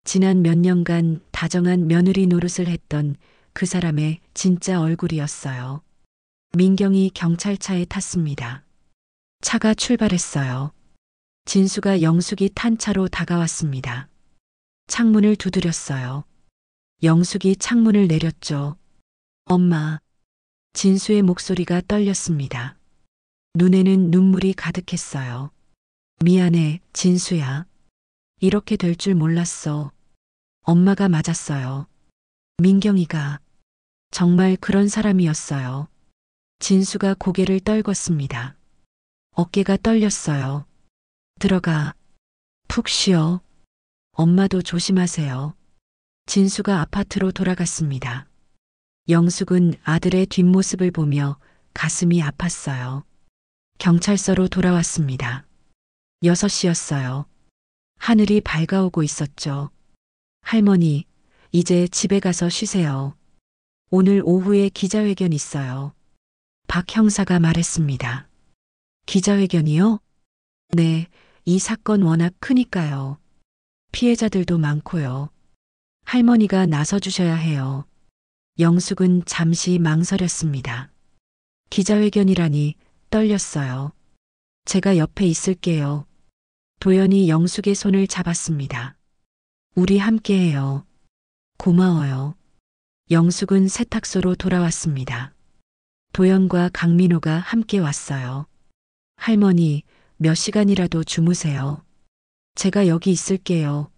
지난 몇 년간 다정한 며느리 노릇을 했던 그 사람의 진짜 얼굴이었어요. 민경이 경찰차에 탔습니다. 차가 출발했어요. 진수가 영숙이 탄 차로 다가왔습니다. 창문을 두드렸어요. 영숙이 창문을 내렸죠. 엄마. 진수의 목소리가 떨렸습니다. 눈에는 눈물이 가득했어요. 미안해, 진수야. 이렇게 될 줄 몰랐어. 엄마가 맞았어요. 민경이가 정말 그런 사람이었어요. 진수가 고개를 떨궜습니다. 어깨가 떨렸어요. 들어가. 푹 쉬어. 엄마도 조심하세요. 진수가 아파트로 돌아갔습니다. 영숙은 아들의 뒷모습을 보며 가슴이 아팠어요. 경찰서로 돌아왔습니다. 6시였어요. 하늘이 밝아오고 있었죠. 할머니, 이제 집에 가서 쉬세요. 오늘 오후에 기자회견 있어요. 박 형사가 말했습니다. 기자회견이요? 네, 이 사건 워낙 크니까요. 피해자들도 많고요. 할머니가 나서주셔야 해요. 영숙은 잠시 망설였습니다. 기자회견이라니 떨렸어요. 제가 옆에 있을게요. 도연이 영숙의 손을 잡았습니다. 우리 함께해요. 고마워요. 영숙은 세탁소로 돌아왔습니다. 도연과 강민호가 함께 왔어요. 할머니, 몇 시간이라도 주무세요. 제가 여기 있을게요.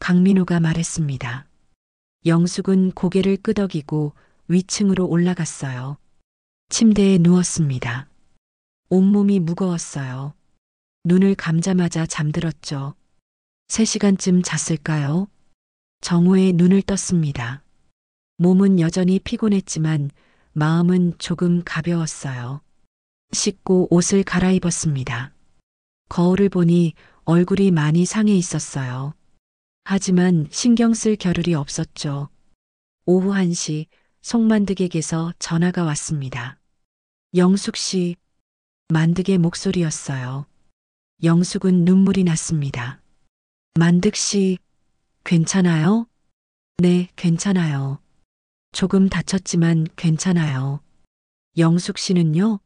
강민우가 말했습니다. 영숙은 고개를 끄덕이고 위층으로 올라갔어요. 침대에 누웠습니다. 온몸이 무거웠어요. 눈을 감자마자 잠들었죠. 3시간쯤 잤을까요? 정오에 눈을 떴습니다. 몸은 여전히 피곤했지만 마음은 조금 가벼웠어요. 씻고 옷을 갈아입었습니다. 거울을 보니 얼굴이 많이 상해 있었어요. 하지만 신경 쓸 겨를이 없었죠. 오후 1시 송만득에게서 전화가 왔습니다. 영숙 씨, 만득의 목소리였어요. 영숙은 눈물이 났습니다. 만득 씨, 괜찮아요? 네, 괜찮아요. 조금 다쳤지만 괜찮아요. 영숙 씨는요?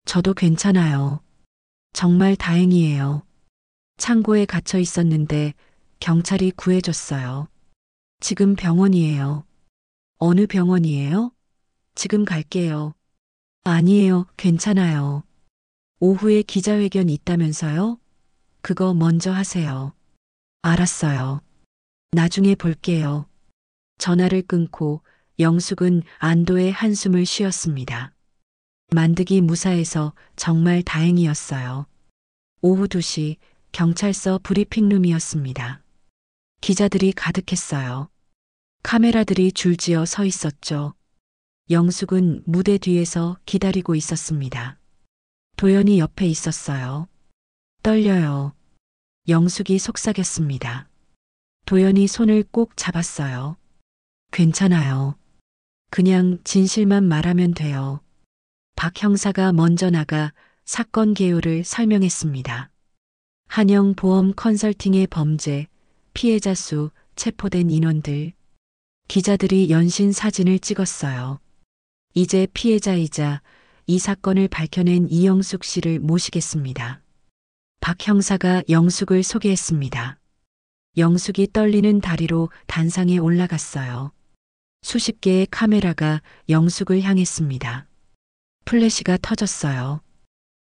저도 괜찮아요. 정말 다행이에요. 창고에 갇혀 있었는데 경찰이 구해줬어요. 지금 병원이에요. 어느 병원이에요? 지금 갈게요. 아니에요, 괜찮아요. 오후에 기자회견 있다면서요? 그거 먼저 하세요. 알았어요. 나중에 볼게요. 전화를 끊고 영숙은 안도의 한숨을 쉬었습니다. 만득이 무사해서 정말 다행이었어요. 오후 2시 경찰서 브리핑룸이었습니다. 기자들이 가득했어요. 카메라들이 줄지어 서 있었죠. 영숙은 무대 뒤에서 기다리고 있었습니다. 도연이 옆에 있었어요. 떨려요. 영숙이 속삭였습니다. 도연이 손을 꼭 잡았어요. 괜찮아요. 그냥 진실만 말하면 돼요. 박 형사가 먼저 나가 사건 개요를 설명했습니다. 한영 보험 컨설팅의 범죄, 피해자 수, 체포된 인원들. 기자들이 연신 사진을 찍었어요. 이제 피해자이자 이 사건을 밝혀낸 이영숙 씨를 모시겠습니다. 박 형사가 영숙을 소개했습니다. 영숙이 떨리는 다리로 단상에 올라갔어요. 수십 개의 카메라가 영숙을 향했습니다. 플래시가 터졌어요.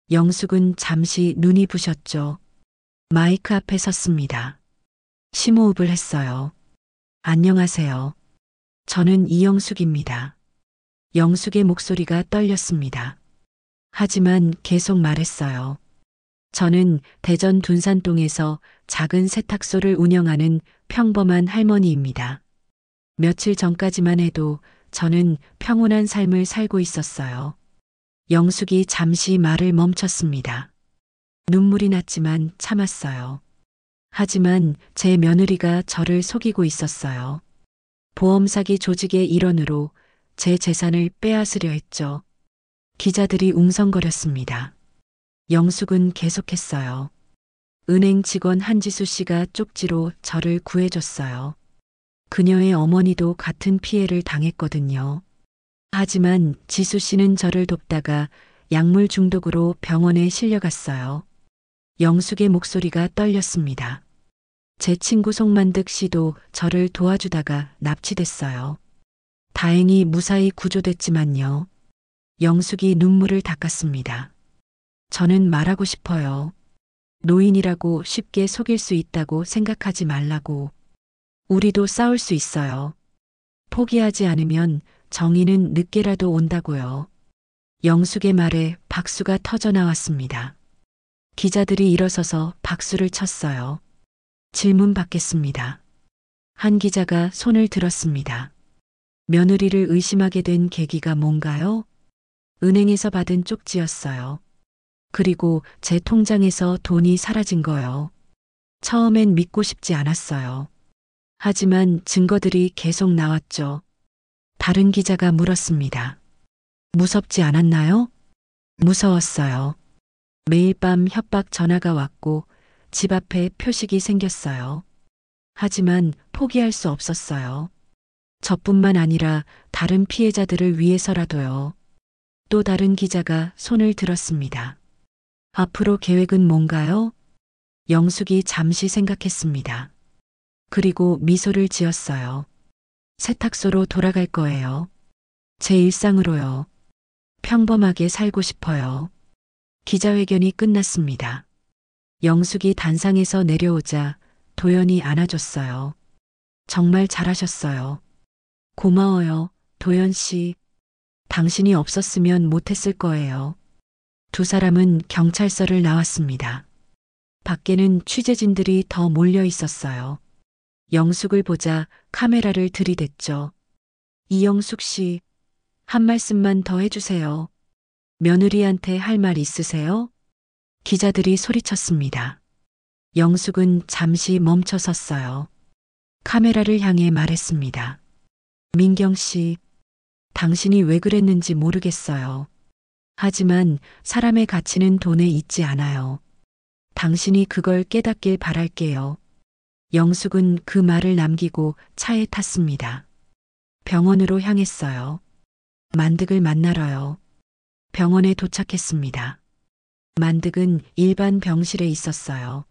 영숙은 잠시 눈이 부셨죠. 마이크 앞에 섰습니다. 심호흡을 했어요. 안녕하세요. 저는 이영숙입니다. 영숙의 목소리가 떨렸습니다. 하지만 계속 말했어요. 저는 대전 둔산동에서 작은 세탁소를 운영하는 평범한 할머니입니다. 며칠 전까지만 해도 저는 평온한 삶을 살고 있었어요. 영숙이 잠시 말을 멈췄습니다. 눈물이 났지만 참았어요. 하지만 제 며느리가 저를 속이고 있었어요. 보험 사기 조직의 일원으로 제 재산을 빼앗으려 했죠. 기자들이 웅성거렸습니다. 영숙은 계속했어요. 은행 직원 한지수 씨가 쪽지로 저를 구해줬어요. 그녀의 어머니도 같은 피해를 당했거든요. 하지만 지수 씨는 저를 돕다가 약물 중독으로 병원에 실려갔어요. 영숙의 목소리가 떨렸습니다. 제 친구 송만득 씨도 저를 도와주다가 납치됐어요. 다행히 무사히 구조됐지만요. 영숙이 눈물을 닦았습니다. 저는 말하고 싶어요. 노인이라고 쉽게 속일 수 있다고 생각하지 말라고. 우리도 싸울 수 있어요. 포기하지 않으면 정의는 늦게라도 온다고요. 영숙의 말에 박수가 터져 나왔습니다. 기자들이 일어서서 박수를 쳤어요. 질문 받겠습니다. 한 기자가 손을 들었습니다. 며느리를 의심하게 된 계기가 뭔가요? 은행에서 받은 쪽지였어요. 그리고 제 통장에서 돈이 사라진 거요. 처음엔 믿고 싶지 않았어요. 하지만 증거들이 계속 나왔죠. 다른 기자가 물었습니다. 무섭지 않았나요? 무서웠어요. 매일 밤 협박 전화가 왔고 집 앞에 표식이 생겼어요. 하지만 포기할 수 없었어요. 저뿐만 아니라 다른 피해자들을 위해서라도요. 또 다른 기자가 손을 들었습니다. 앞으로 계획은 뭔가요? 영숙이 잠시 생각했습니다. 그리고 미소를 지었어요. 세탁소로 돌아갈 거예요. 제 일상으로요. 평범하게 살고 싶어요. 기자회견이 끝났습니다. 영숙이 단상에서 내려오자 도연이 안아줬어요. 정말 잘하셨어요. 고마워요, 도연 씨. 당신이 없었으면 못했을 거예요. 두 사람은 경찰서를 나왔습니다. 밖에는 취재진들이 더 몰려 있었어요. 영숙을 보자 카메라를 들이댔죠. 이영숙 씨, 한 말씀만 더 해주세요. 며느리한테 할 말 있으세요? 기자들이 소리쳤습니다. 영숙은 잠시 멈춰 섰어요. 카메라를 향해 말했습니다. 민경 씨, 당신이 왜 그랬는지 모르겠어요. 하지만 사람의 가치는 돈에 있지 않아요. 당신이 그걸 깨닫길 바랄게요. 영숙은 그 말을 남기고 차에 탔습니다. 병원으로 향했어요. 만득을 만나러요. 병원에 도착했습니다. 만득은 일반 병실에 있었어요.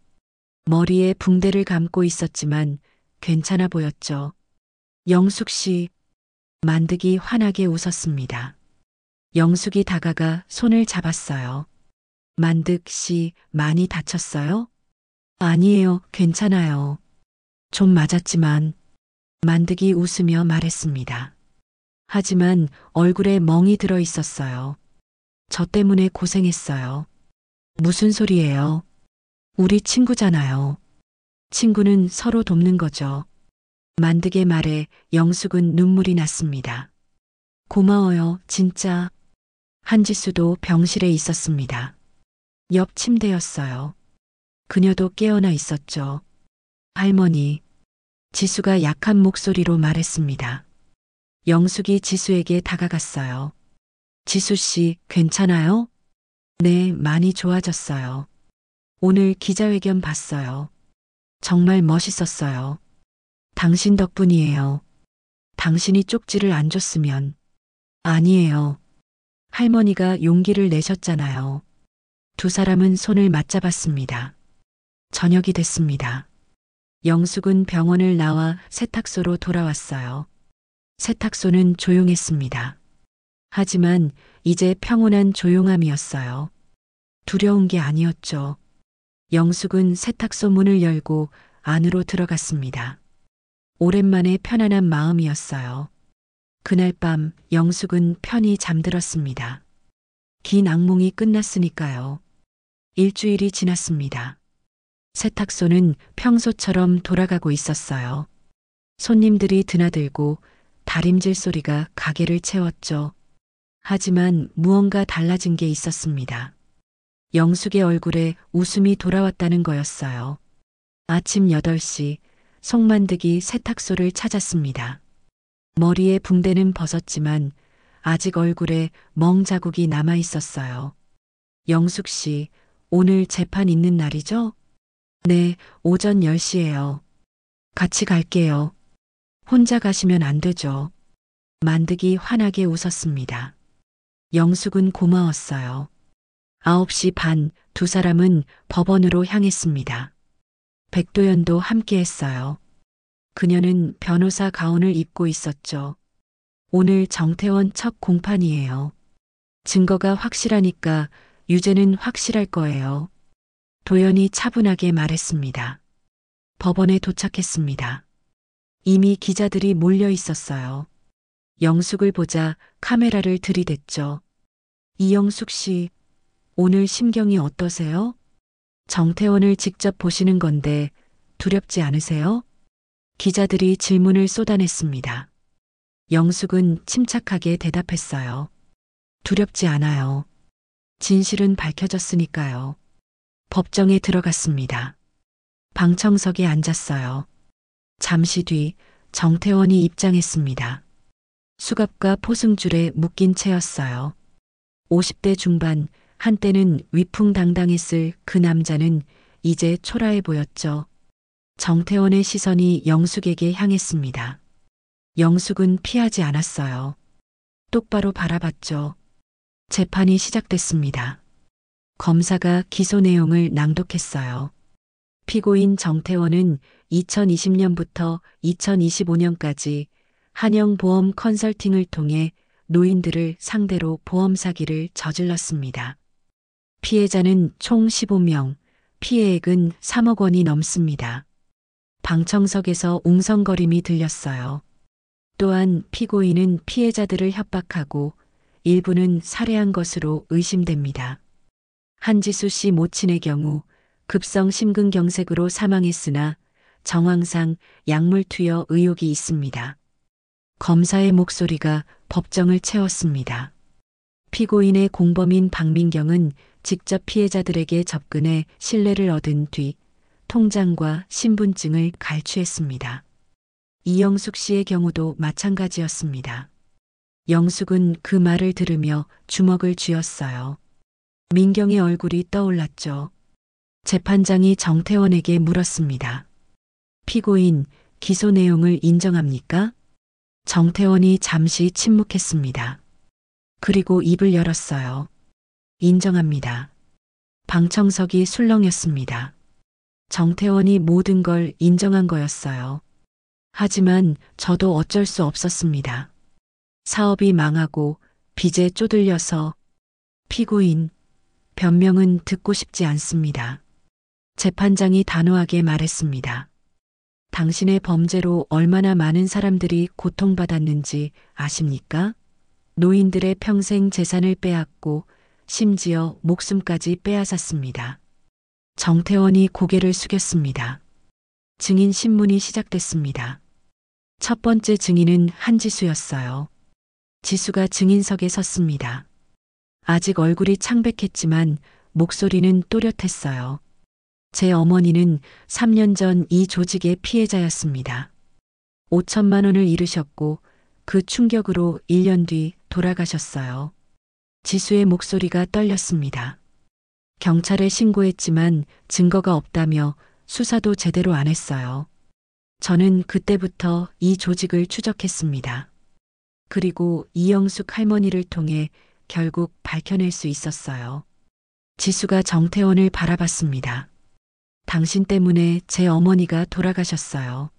머리에 붕대를 감고 있었지만 괜찮아 보였죠. 영숙 씨, 만득이 환하게 웃었습니다. 영숙이 다가가 손을 잡았어요. 만득 씨, 많이 다쳤어요? 아니에요, 괜찮아요. 좀 맞았지만, 만득이 웃으며 말했습니다. 하지만 얼굴에 멍이 들어 있었어요. 저 때문에 고생했어요. 무슨 소리예요? 우리 친구잖아요. 친구는 서로 돕는 거죠. 만득의 말에 영숙은 눈물이 났습니다. 고마워요, 진짜. 한지수도 병실에 있었습니다. 옆 침대였어요. 그녀도 깨어나 있었죠. 할머니. 지수가 약한 목소리로 말했습니다. 영숙이 지수에게 다가갔어요. 지수 씨, 괜찮아요? 네, 많이 좋아졌어요. 오늘 기자회견 봤어요. 정말 멋있었어요. 당신 덕분이에요. 당신이 쪽지를 안 줬으면. 아니에요. 할머니가 용기를 내셨잖아요. 두 사람은 손을 맞잡았습니다. 저녁이 됐습니다. 영숙은 병원을 나와 세탁소로 돌아왔어요. 세탁소는 조용했습니다. 하지만 이제 평온한 조용함이었어요. 두려운 게 아니었죠. 영숙은 세탁소 문을 열고 안으로 들어갔습니다. 오랜만에 편안한 마음이었어요. 그날 밤 영숙은 편히 잠들었습니다. 긴 악몽이 끝났으니까요. 일주일이 지났습니다. 세탁소는 평소처럼 돌아가고 있었어요. 손님들이 드나들고 다림질 소리가 가게를 채웠죠. 하지만 무언가 달라진 게 있었습니다. 영숙의 얼굴에 웃음이 돌아왔다는 거였어요. 아침 8시 송만득이 세탁소를 찾았습니다. 머리에 붕대는 벗었지만 아직 얼굴에 멍 자국이 남아 있었어요. 영숙 씨, 오늘 재판 있는 날이죠? 네, 오전 10시예요. 같이 갈게요. 혼자 가시면 안 되죠. 만득이 환하게 웃었습니다. 영숙은 고마웠어요. 9시 반 두 사람은 법원으로 향했습니다. 백도연도 함께 했어요. 그녀는 변호사 가운을 입고 있었죠. 오늘 정태원 첫 공판이에요. 증거가 확실하니까 유죄는 확실할 거예요. 도연이 차분하게 말했습니다. 법원에 도착했습니다. 이미 기자들이 몰려 있었어요. 영숙을 보자 카메라를 들이댔죠. 이영숙 씨, 오늘 심경이 어떠세요? 정태원을 직접 보시는 건데 두렵지 않으세요? 기자들이 질문을 쏟아냈습니다. 영숙은 침착하게 대답했어요. 두렵지 않아요. 진실은 밝혀졌으니까요. 법정에 들어갔습니다. 방청석에 앉았어요. 잠시 뒤 정태원이 입장했습니다. 수갑과 포승줄에 묶인 채였어요. 50대 중반, 한때는 위풍당당했을 그 남자는 이제 초라해 보였죠. 정태원의 시선이 영숙에게 향했습니다. 영숙은 피하지 않았어요. 똑바로 바라봤죠. 재판이 시작됐습니다. 검사가 기소 내용을 낭독했어요. 피고인 정태원은 2020년부터 2025년까지 한영보험 컨설팅을 통해 노인들을 상대로 보험 사기를 저질렀습니다. 피해자는 총 15명, 피해액은 3억 원이 넘습니다. 방청석에서 웅성거림이 들렸어요. 또한 피고인은 피해자들을 협박하고 일부는 살해한 것으로 의심됩니다. 한지수 씨 모친의 경우 급성 심근경색으로 사망했으나 정황상 약물 투여 의혹이 있습니다. 검사의 목소리가 법정을 채웠습니다. 피고인의 공범인 박민경은 직접 피해자들에게 접근해 신뢰를 얻은 뒤 통장과 신분증을 갈취했습니다. 이영숙 씨의 경우도 마찬가지였습니다. 영숙은 그 말을 들으며 주먹을 쥐었어요. 민경의 얼굴이 떠올랐죠. 재판장이 정태원에게 물었습니다. 피고인, 기소 내용을 인정합니까? 정태원이 잠시 침묵했습니다. 그리고 입을 열었어요. 인정합니다. 방청석이 술렁였습니다. 정태원이 모든 걸 인정한 거였어요. 하지만 저도 어쩔 수 없었습니다. 사업이 망하고 빚에 쪼들려서 피고인, 변명은 듣고 싶지 않습니다. 재판장이 단호하게 말했습니다. 당신의 범죄로 얼마나 많은 사람들이 고통받았는지 아십니까? 노인들의 평생 재산을 빼앗고 심지어 목숨까지 빼앗았습니다. 정태원이 고개를 숙였습니다. 증인 신문이 시작됐습니다. 첫 번째 증인은 한지수였어요. 지수가 증인석에 섰습니다. 아직 얼굴이 창백했지만 목소리는 또렷했어요. 제 어머니는 3년 전 이 조직의 피해자였습니다. 5천만 원을 잃으셨고 그 충격으로 1년 뒤 돌아가셨어요. 지수의 목소리가 떨렸습니다. 경찰에 신고했지만 증거가 없다며 수사도 제대로 안 했어요. 저는 그때부터 이 조직을 추적했습니다. 그리고 이영숙 할머니를 통해 결국 밝혀낼 수 있었어요. 지수가 정태원을 바라봤습니다. 당신 때문에 제 어머니가 돌아가셨어요.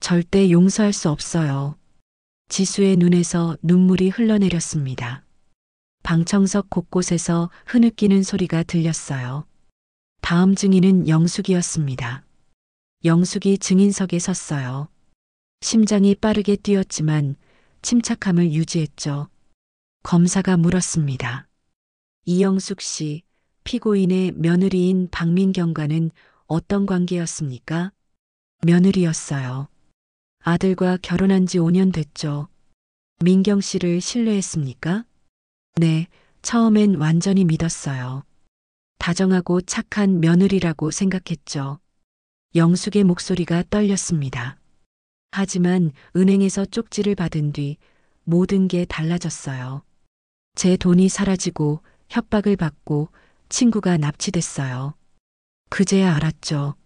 절대 용서할 수 없어요. 지수의 눈에서 눈물이 흘러내렸습니다. 방청석 곳곳에서 흐느끼는 소리가 들렸어요. 다음 증인은 영숙이었습니다. 영숙이 증인석에 섰어요. 심장이 빠르게 뛰었지만 침착함을 유지했죠. 검사가 물었습니다. 이영숙 씨, 피고인의 며느리인 박민경과는 어떤 관계였습니까? 며느리였어요. 아들과 결혼한 지 5년 됐죠. 민경 씨를 신뢰했습니까? 네, 처음엔 완전히 믿었어요. 다정하고 착한 며느리라고 생각했죠. 영숙의 목소리가 떨렸습니다. 하지만 은행에서 쪽지를 받은 뒤 모든 게 달라졌어요. 제 돈이 사라지고 협박을 받고 친구가 납치됐어요. 그제야 알았죠.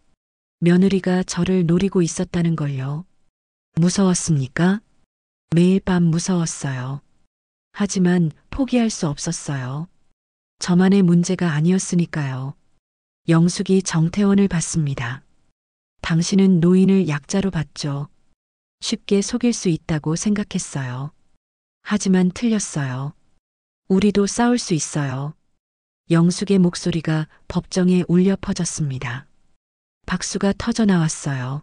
며느리가 저를 노리고 있었다는 걸요. 무서웠습니까? 매일 밤 무서웠어요. 하지만 포기할 수 없었어요. 저만의 문제가 아니었으니까요. 영숙이 정태원을 봤습니다. 당신은 노인을 약자로 봤죠. 쉽게 속일 수 있다고 생각했어요. 하지만 틀렸어요. 우리도 싸울 수 있어요. 영숙의 목소리가 법정에 울려 퍼졌습니다. 박수가 터져 나왔어요.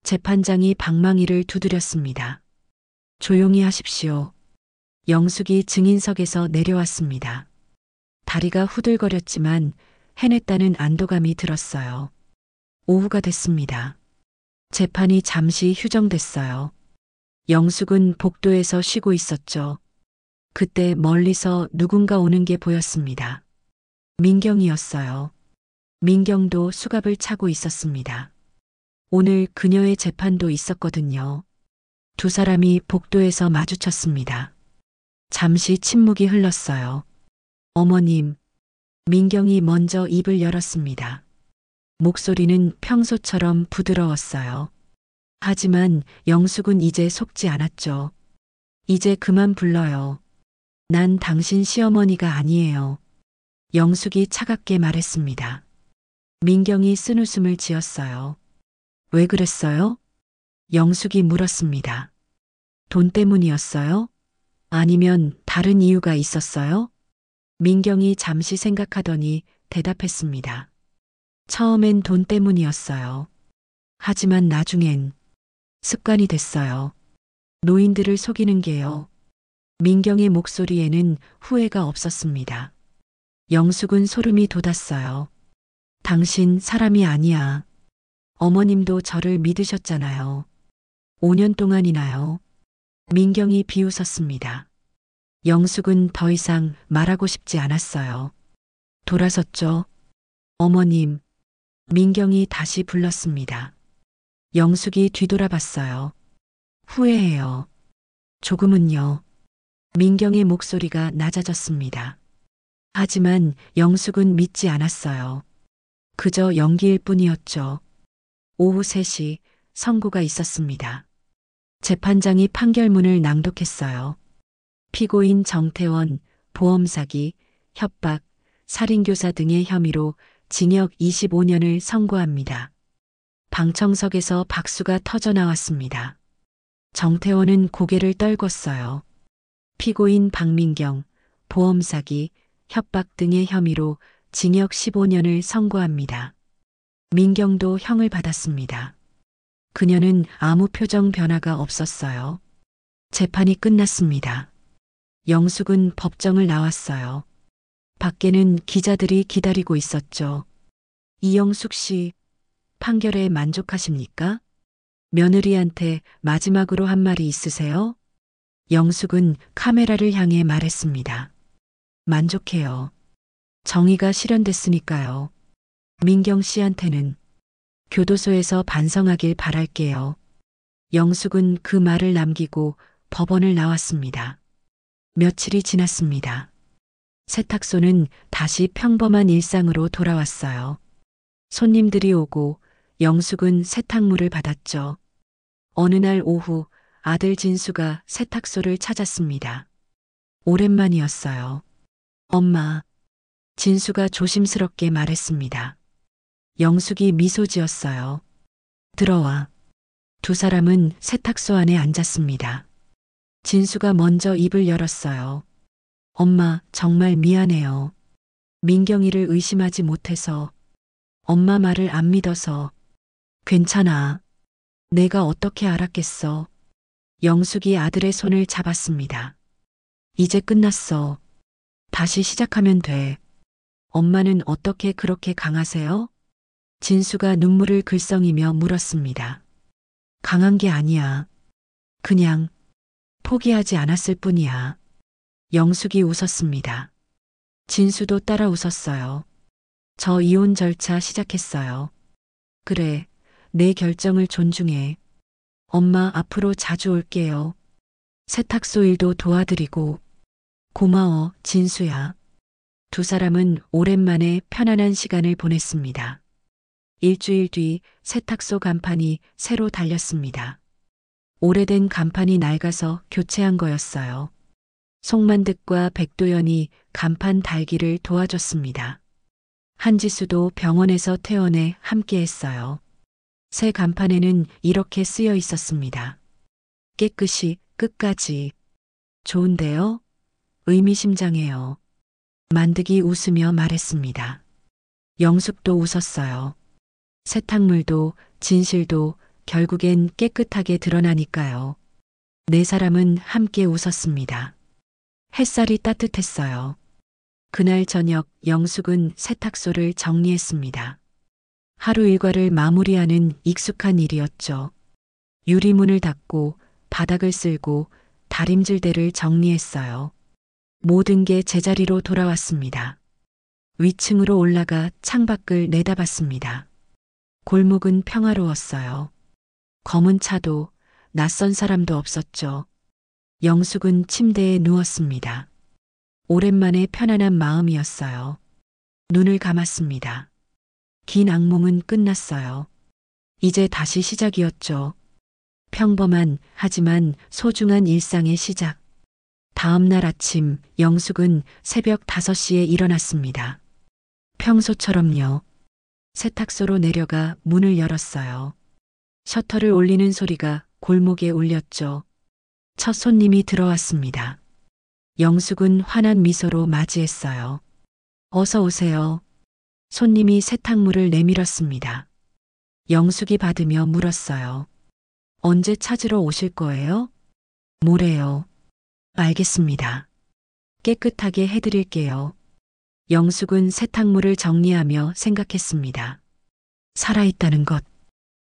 재판장이 방망이를 두드렸습니다. 조용히 하십시오. 영숙이 증인석에서 내려왔습니다. 다리가 후들거렸지만 해냈다는 안도감이 들었어요. 오후가 됐습니다. 재판이 잠시 휴정됐어요. 영숙은 복도에서 쉬고 있었죠. 그때 멀리서 누군가 오는 게 보였습니다. 민경이었어요. 민경도 수갑을 차고 있었습니다. 오늘 그녀의 재판도 있었거든요. 두 사람이 복도에서 마주쳤습니다. 잠시 침묵이 흘렀어요. 어머님, 민경이 먼저 입을 열었습니다. 목소리는 평소처럼 부드러웠어요. 하지만 영숙은 이제 속지 않았죠. 이제 그만 불러요. 난 당신 시어머니가 아니에요. 영숙이 차갑게 말했습니다. 민경이 쓴웃음을 지었어요. 왜 그랬어요? 영숙이 물었습니다. 돈 때문이었어요? 아니면 다른 이유가 있었어요? 민경이 잠시 생각하더니 대답했습니다. 처음엔 돈 때문이었어요. 하지만 나중엔 습관이 됐어요. 노인들을 속이는 게요. 민경의 목소리에는 후회가 없었습니다. 영숙은 소름이 돋았어요. 당신 사람이 아니야. 어머님도 저를 믿으셨잖아요. 5년 동안이나요. 민경이 비웃었습니다. 영숙은 더 이상 말하고 싶지 않았어요. 돌아섰죠. 어머님, 민경이 다시 불렀습니다. 영숙이 뒤돌아봤어요. 후회해요. 조금은요. 민경의 목소리가 낮아졌습니다. 하지만 영숙은 믿지 않았어요. 그저 연기일 뿐이었죠. 오후 3시 선고가 있었습니다. 재판장이 판결문을 낭독했어요. 피고인 정태원, 보험 사기, 협박, 살인교사 등의 혐의로 징역 25년을 선고합니다. 방청석에서 박수가 터져 나왔습니다. 정태원은 고개를 떨궜어요. 피고인 박민경, 보험 사기, 협박 등의 혐의로 징역 15년을 선고합니다. 민경도 형을 받았습니다. 그녀는 아무 표정 변화가 없었어요. 재판이 끝났습니다. 영숙은 법정을 나왔어요. 밖에는 기자들이 기다리고 있었죠. 이영숙 씨, 판결에 만족하십니까? 며느리한테 마지막으로 한 말이 있으세요? 영숙은 카메라를 향해 말했습니다. 만족해요. 정의가 실현됐으니까요. 민경 씨한테는 교도소에서 반성하길 바랄게요. 영숙은 그 말을 남기고 법원을 나왔습니다. 며칠이 지났습니다. 세탁소는 다시 평범한 일상으로 돌아왔어요. 손님들이 오고 영숙은 세탁물을 받았죠. 어느 날 오후 아들 진수가 세탁소를 찾았습니다. 오랜만이었어요. 엄마, 진수가 조심스럽게 말했습니다. 영숙이 미소 지었어요. 들어와. 두 사람은 세탁소 안에 앉았습니다. 진수가 먼저 입을 열었어요. 엄마, 정말 미안해요. 민경이를 의심하지 못해서, 엄마 말을 안 믿어서. 괜찮아. 내가 어떻게 알았겠어. 영숙이 아들의 손을 잡았습니다. 이제 끝났어. 다시 시작하면 돼. 엄마는 어떻게 그렇게 강하세요? 진수가 눈물을 글썽이며 물었습니다. 강한 게 아니야. 그냥 포기하지 않았을 뿐이야. 영숙이 웃었습니다. 진수도 따라 웃었어요. 저 이혼 절차 시작했어요. 그래, 내 결정을 존중해. 엄마 앞으로 자주 올게요. 세탁소 일도 도와드리고. 고마워, 진수야. 두 사람은 오랜만에 편안한 시간을 보냈습니다. 일주일 뒤 세탁소 간판이 새로 달렸습니다. 오래된 간판이 낡아서 교체한 거였어요. 송만득과 백도연이 간판 달기를 도와줬습니다. 한지수도 병원에서 퇴원해 함께했어요. 새 간판에는 이렇게 쓰여 있었습니다. 깨끗이 끝까지. 좋은데요? 의미심장해요. 만득이 웃으며 말했습니다. 영숙도 웃었어요. 세탁물도 진실도 결국엔 깨끗하게 드러나니까요. 네 사람은 함께 웃었습니다. 햇살이 따뜻했어요. 그날 저녁 영숙은 세탁소를 정리했습니다. 하루 일과를 마무리하는 익숙한 일이었죠. 유리문을 닫고 바닥을 쓸고 다림질대를 정리했어요. 모든 게 제자리로 돌아왔습니다. 위층으로 올라가 창밖을 내다봤습니다. 골목은 평화로웠어요. 검은 차도 낯선 사람도 없었죠. 영숙은 침대에 누웠습니다. 오랜만에 편안한 마음이었어요. 눈을 감았습니다. 긴 악몽은 끝났어요. 이제 다시 시작이었죠. 평범한 하지만 소중한 일상의 시작. 다음 날 아침 영숙은 새벽 5시에 일어났습니다. 평소처럼요. 세탁소로 내려가 문을 열었어요. 셔터를 올리는 소리가 골목에 울렸죠. 첫 손님이 들어왔습니다. 영숙은 환한 미소로 맞이했어요. 어서 오세요. 손님이 세탁물을 내밀었습니다. 영숙이 받으며 물었어요. 언제 찾으러 오실 거예요? 모레요. 알겠습니다. 깨끗하게 해드릴게요. 영숙은 세탁물을 정리하며 생각했습니다. 살아있다는 것,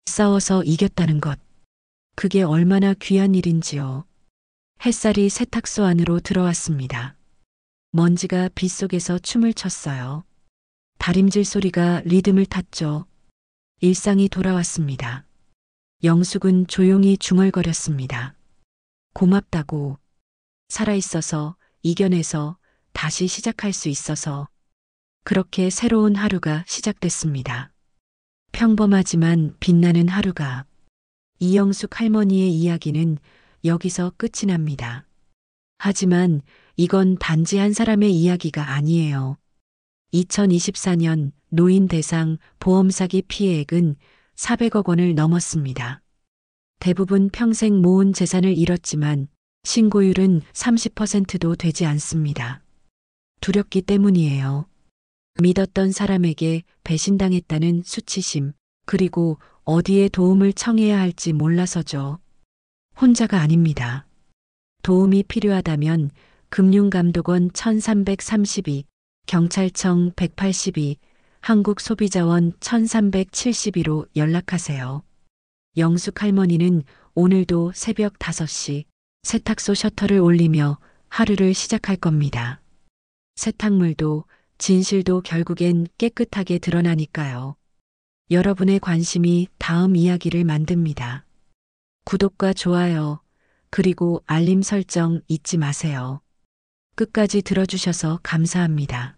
싸워서 이겼다는 것, 그게 얼마나 귀한 일인지요. 햇살이 세탁소 안으로 들어왔습니다. 먼지가 빗속에서 춤을 췄어요. 다림질 소리가 리듬을 탔죠. 일상이 돌아왔습니다. 영숙은 조용히 중얼거렸습니다. 고맙다고. 살아있어서, 이겨내서, 다시 시작할 수 있어서. 그렇게 새로운 하루가 시작됐습니다. 평범하지만 빛나는 하루가. 이영숙 할머니의 이야기는 여기서 끝이 납니다. 하지만 이건 단지 한 사람의 이야기가 아니에요. 2024년 노인 대상 보험 사기 피해액은 400억 원을 넘었습니다. 대부분 평생 모은 재산을 잃었지만 신고율은 30%도 되지 않습니다. 두렵기 때문이에요. 믿었던 사람에게 배신당했다는 수치심, 그리고 어디에 도움을 청해야 할지 몰라서죠. 혼자가 아닙니다. 도움이 필요하다면 금융감독원 1332, 경찰청 182, 한국소비자원 1372로 연락하세요. 영숙 할머니는 오늘도 새벽 5시 세탁소 셔터를 올리며 하루를 시작할 겁니다. 세탁물도 진실도 결국엔 깨끗하게 드러나니까요. 여러분의 관심이 다음 이야기를 만듭니다. 구독과 좋아요, 그리고 알림 설정 잊지 마세요. 끝까지 들어주셔서 감사합니다.